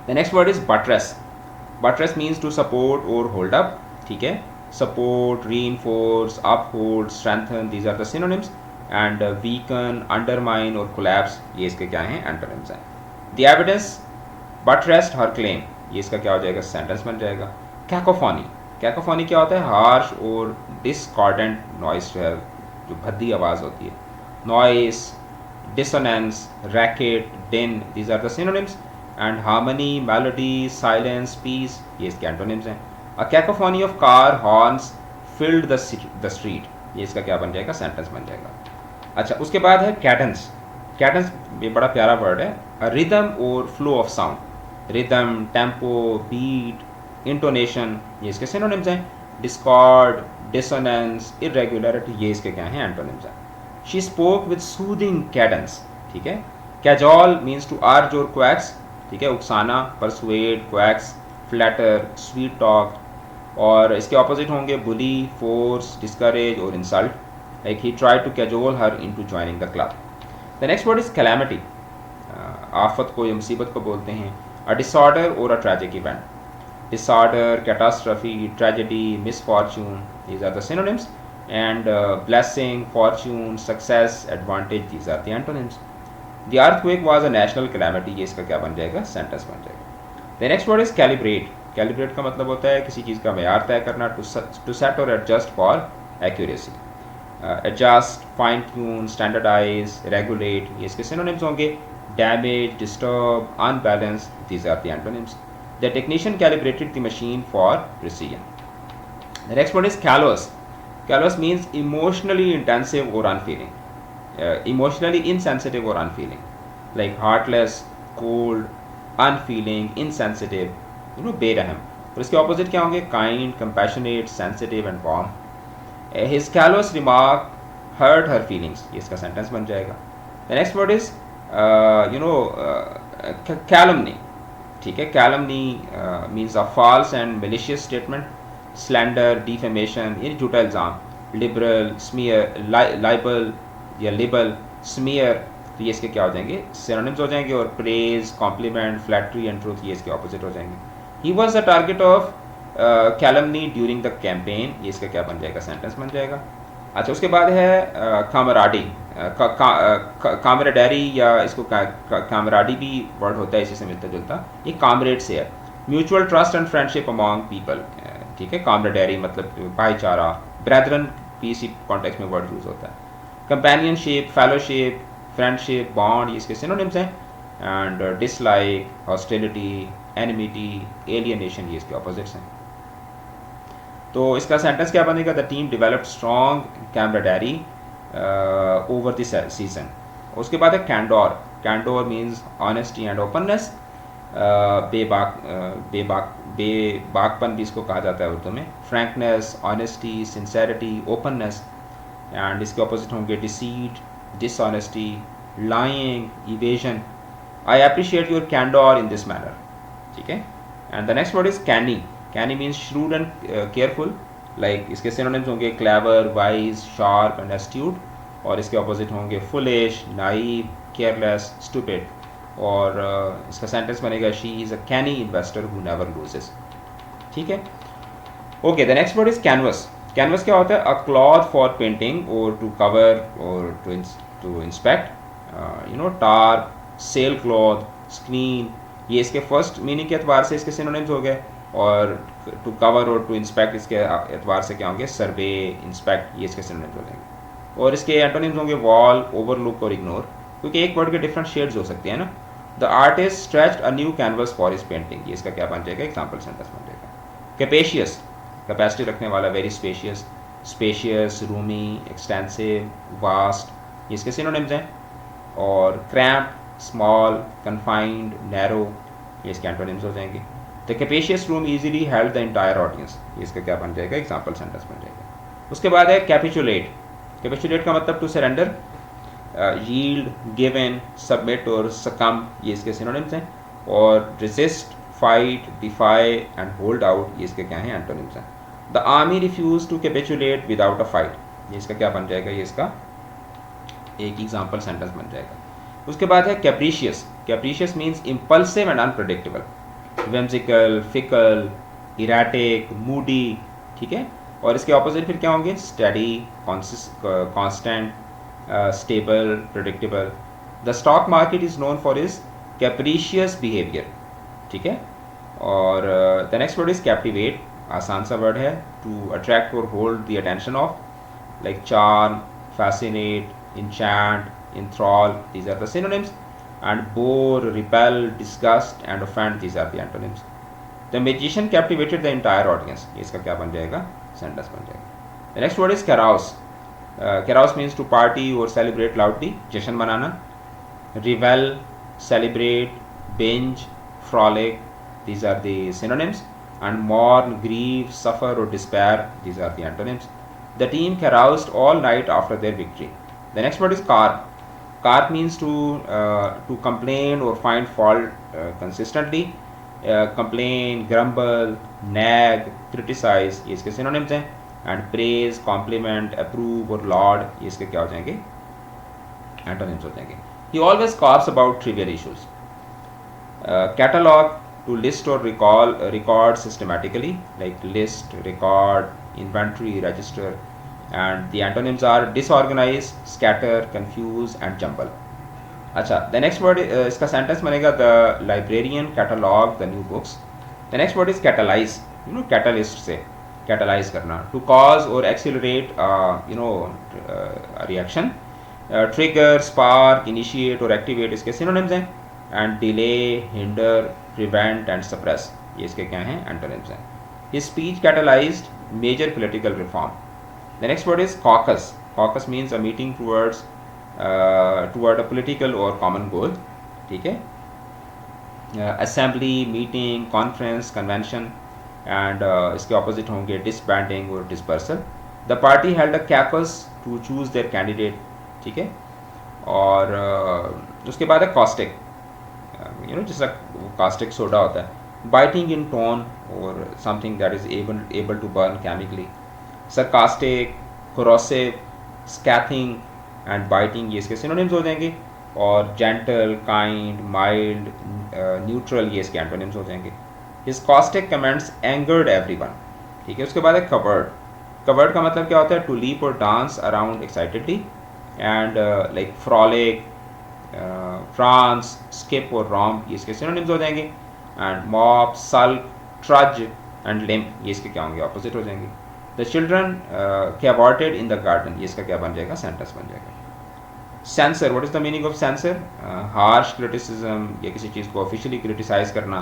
The next word is buttress. Buttress means to support और होल्ड अप. ठीक है, support, reinforce, uphold, strengthen, these are the synonyms. And weaken, undermine और कोलैप्स, ये इसके क्या हैं, एंटोनिम्स हैं. The evidence buttressed her claim, ये इसका क्या हो जाएगा, सेंटेंस बन जाएगा. कैकोफोनी. कैकोफोनी क्या होता है, हार्श और डिस्कॉर्डेंट नॉइस जो है, जो भद्दी आवाज़ होती है. Noise, dissonance, racket, din, these are the synonyms. And harmony, melody, silence, peace, ये इसके एंटोनिम्स हैं. A cacophony of car horns filled the street, ये इसका क्या बन जाएगा, सेंटेंस बन जाएगा. अच्छा, उसके बाद है कैडेंस. कैडेंस ये बड़ा प्यारा वर्ड है. अ रिदम और flow of sound. Rhythm, tempo, beat, intonation, ये इसके सिनोनिम्स हैं. डिस्कॉर्ड, डिसोनेंस, इरेगुलरिटी, ये इसके क्या हैं, एंटोनिम्स हैं. She spoke with soothing Cadence. ठीक है, कैजॉल मीन्स टू अर्ज और क्वैक्स. ठीक है, उकसाना, persuade, coaxes, flatter, sweet talk. और इसके ऑपोजिट होंगे बुली, फोर्स, डिस्करेज और insult, like he try to cajole her into joining the club. The next word is calamity. आफत को या मुसीबत को बोलते हैं. अ डिसऑर्डर और अ tragic event. Disorder, catastrophe, tragedy, misfortune, these are the synonyms. And blessing, fortune, success, advantage, these are the antonyms. The earthquake was a national calamity, ये इसका क्या बन जाएगा, सेंटेंस बन जाएगा. The next word is calibrate. Calibrate का मतलब होता है किसी चीज़ का मेयार तय करना, to set or adjust for accuracy. Adjust, fine tune, standardize, regulate, ये इसके synonyms होंगे. Damage, disturb, unbalance, these are the antonyms. The technician calibrated the machine for precision. The next one is callous. Callous means emotionally intensive or unfeeling. Emotionally insensitive or unfeeling. Like heartless, cold, unfeeling, insensitive, बेरहम. और इसके opposite क्या होंगे, kind, compassionate, sensitive and warm. His callous remark hurt her feelings, ये इसका सेंटेंस बन जाएगा। The next word is calumny, ठीक है। Calumny means a false and malicious statement, slander, defamation, ये झूठा इल्ज़ाम, लिबरल, स्मीयर, लाइबल या लिबल, स्मीयर, तो ये इसके क्या हो जाएंगे, सिनोनिम्स हो जाएंगे। और praise, compliment, flattery and truth, ये इसके ऑपोजिट हो जाएंगे। He was the target of calumny during the campaign, ये इसका क्या बन जाएगा, सेंटेंस बन जाएगा। अच्छा, उसके बाद है कामराडी, कामराडेरी या इसको कामराडी भी वर्ड होता है इसी से मिलता जुलता, ये कामरेड से है। Mutual trust and friendship among people, ठीक है। कामराडेरी मतलब भाईचारा, ब्रेदरन भी इसी कॉन्टेक्स्ट में वर्ड यूज होता है। कंपेनियनशिप, फेलोशिप, फ्रेंडशिप, बॉन्ड, ये इसके सिनोनिम्स हैं। And dislike, hostility, enmity, alienation, ये इसके ऑपोजिट्स हैं। तो इसका सेंटेंस क्या बनेगा, the team developed strong camaraderie over this season. उसके बाद है candour, candour means honesty and openness, बेबाकपन भी इसको कहा जाता है उर्दू में। Frankness, honesty, sincerity, openness. And इसके ऑपोजिट होंगे deceit, dishonesty, lying, evasion. I appreciate your candour in this manner, ठीक है। And the next word is Kenny, Kenny means shrewd and careful, like इसके सिनोनिम्स होंगे clever, wise, sharp and astute. और इसके ऑपोजिट होंगे फुलिश, नाइव, केयरलेस, स्टूपिड। और इसका सेंटेंस बनेगा she is a canny investor who never loses, ठीक है। Okay, the next word is canvas. Canvas क्या होता है, अ क्लॉथ फॉर पेंटिंग और टू कवर और to inspect, you know, tarp, sail cloth, screen, ये इसके फर्स्ट मीनिंग के एतबार से इसके सिनोनिम्स हो गए। और टू कवर और टू इंस्पेक्ट इसके एतबार से क्या होंगे, सर्वे, इंस्पेक्ट, ये इसके सिनोनिम्स हो जाएंगे। और इसके एंटोनिम्स होंगे वॉल, ओवरलुक और इग्नोर, क्योंकि एक वर्ड के डिफरेंट शेड्स हो सकते हैं ना। The artist stretched a new canvas for his painting, ये इसका क्या बन जाएगा, एग्जाम्पल सेंटेंस बन जाएगा। कैपेशियस, कैपेसिटी रखने वाला, very spacious, spacious, Rumi, extensive, vast, ये इसके सिनोनिम्स हैं। और क्रैम्प, स्मॉल, कन्फाइंड, नैरो, ये इसके एंटोनिम्स हो जाएंगे। The capacious room easily held the entire audience, ये इसका क्या बन जाएगा, एग्जाम्पल सेंटेंस बन जाएगा। उसके बाद है कैपिचुलेट, कैपिचुलेट का मतलब to surrender, yield, given, submit और सकम, ये इसके सिनोनिम्स हैं। और resist, fight, defy and hold out, ये इसके क्या हैं, एंटोनिम्स हैं। The army refuse to capitulate without a fight, ये इसका क्या बन जाएगा, ये इसका एक एग्जाम्पल सेंटेंस बन जाएगा। उसके बाद है capricious, capricious means impulsive and unpredictable, whimsical, fickle, erratic, moody, ठीक है। और इसके ऑपोजिट फिर क्या होंगे, steady, constant, stable, predictable. The stock market is known for is capricious behaviour, ठीक है। और the next word is captivate, आसान सा वर्ड है, टू अट्रैक्ट और hold the attention of, like charm, fascinate, enchant, enthrall, these are the synonyms. And bore, repel, disgust and offend, these are the antonyms. The magician captivated the entire audience, ये इसका क्या बन जाएगा, सेंटेंस बन जाएगा। The next word is carouse. Carouse means to party or celebrate loudly, जश्न मनाना। Revel, celebrate, binge, frolic, these are the synonyms. And mourn, grieve, suffer or despair, these are the antonyms. The team caroused all night after their victory. The next word is carp. Carp means to complain or find fault consistently. Complain, grumble, nag, criticize, ये इसके synonyms हैं। And praise, compliment, approve और laud, ये इसके क्या हो जाएंगे, antonyms हो जाएंगे। He always carps about trivial issues. Catalog, to list or record systematically, like list, record, inventory, register. And the antonyms are disorganize, scatter, confuse and jumble. अच्छा, the next word इसका sentence बनेगा, the librarian catalog the new books. The next word is catalyze, you know, catalyst से catalyze करना, to cause or accelerate you know a reaction. Trigger, spark, initiate और activate इसके synonyms हैं। And delay, hinder, prevent and suppress, ये इसके क्या हैं, antonyms हैं। His speech catalyzed major political reform. The next word is caucus. Caucus means a meeting toward a political or common goal, ठीक है। Assembly, meeting, conference, convention and इसके opposite होंगे disbanding और dispersal. The party held a caucus to choose their candidate, ठीक है। और उसके बाद है कॉस्टिक, जैसा कास्टिक सोडा होता है, बाइटिंग इन टोन और something that is able to burn chemically. Sarcastic, corrosive, scathing and biting ये इसके सिनोनिम्स हो जाएंगे। और जेंटल, काइंड, माइल्ड, न्यूट्रल ये इसके एंटोनिम्स हो जाएंगे। His caustic comments angered everyone, ठीक है। उसके बाद है कवर्ड। कवर्ड का मतलब क्या होता है? टू लीप और dance around excitedly and like frolic, prance, skip और रॉम्प ये इसके सिनोनिम्स हो जाएंगे। And mope, sulk, trudge and limp ये इसके क्या होंगे? ऑपोजिट हो जाएंगे। The children cavorted in the garden ये इसका क्या बन जाएगा? सेंटेंस बन जाएगा। Censure, what is the meaning of censure? Harsh criticism, या किसी चीज़ को ऑफिशियली क्रिटिसाइज करना।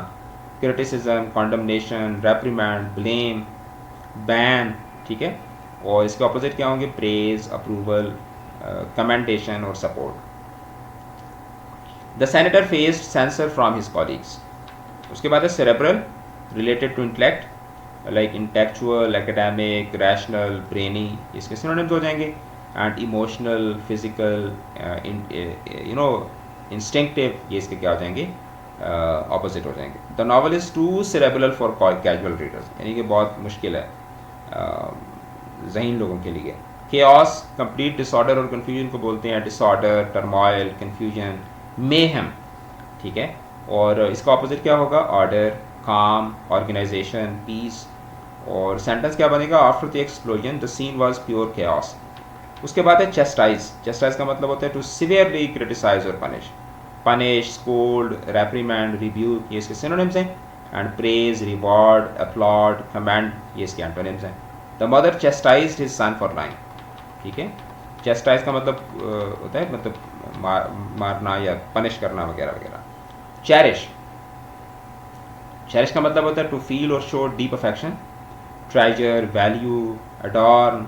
Criticism, condemnation, reprimand, blame, ban, ठीक है। और इसके ऑपोजिट क्या होंगे? प्रेज, अप्रूवल, कमेंडेशन और support. The senator faced censure from his colleagues. उसके बाद है cerebral, related to intellect, like intellectual, academic, rational, brainy इसके सिनोनिम्स हो जाएंगे। एंड इमोशनल, फिजिकल, इंस्टिंक्टिव ये इसके क्या हो जाएंगे? ऑपोजिट हो जाएंगे। The novel is too cerebral for casual readers, यानी कि बहुत मुश्किल है ज़हीन लोगों के लिए। केओस, कंप्लीट डिसऑर्डर और कन्फ्यूजन को बोलते हैं। डिसऑर्डर, टर्मोइल, कन्फ्यूजन, मेहम, ठीक है। और इसका ऑपोजिट क्या होगा? ऑर्डर, काम, ऑर्गेनाइजेशन, पीस। और सेंटेंस क्या बनेगा? After the explosion the scene was pure chaos. उसके बाद है चेस्टाइज। चेस्टाइज का मतलब होता है टू सिवियरली क्रिटिसाइज और punish. Punish, scold, reprimand, rebuke ये इसके सिनोनिम्स हैं। And praise, reward, applaud, commend ये इसके एंटोनिम्स हैं। The mother chastised his son for lying, ठीक है। चेस्टाइज का मतलब होता है मतलब मारना या पनिश करना वगैरह वगैरह। चेरिश, चेरिश का मतलब होता है टू फील और show deep affection. Treasure, value, adore,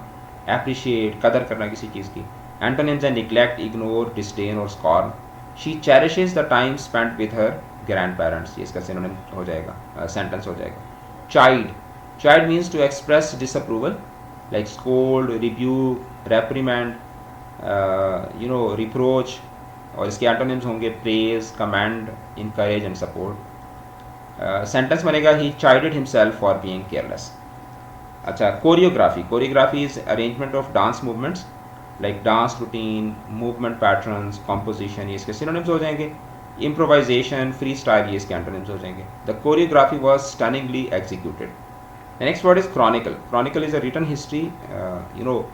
appreciate कदर करना किसी चीज़ की। एंटोनिम्स है निग्लेक्ट, इग्नोर, डिस्डेन और scorn. She cherishes the time spent with her grandparents ये इसका सिनोनिम हो जाएगा, सेंटेंस हो जाएगा। Chide, chide means to express disapproval, like scold, rebuke, reprimand, reproach. और इसके एंटोनिम्स होंगे praise, commend, encourage and support. Sentence बनेगा he chided himself for being careless. अच्छा, choreography. Choreography is arrangement of dance movements, like dance routine, movement patterns, composition ये इसके सिनोनिम्स हो जाएंगे। इम्प्रोवाइजेशन, फ्री स्टाइल ये इसके एंटोनिम्स हो जाएंगे। The choreography was stunningly executed. The next word is chronicle. Chronicle is a written history,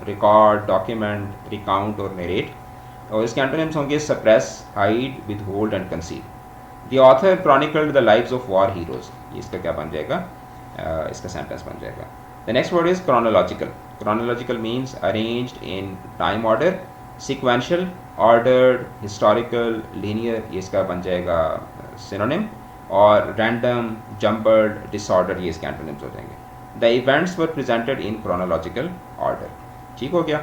record, document, recount और narrate. और इसके antonyms होंगे suppress, hide, withhold and conceal. The author chronicled the lives of war heroes. ये इसका क्या बन जाएगा? इसका sentence बन जाएगा. The next word is chronological. Chronological means arranged in time order, sequential, ordered, historical, linear. ये इसका बन जाएगा synonym. और random, jumbled, disorder ये इसके antonyms हो जाएंगे. The events were presented in chronological order. ठीक हो गया?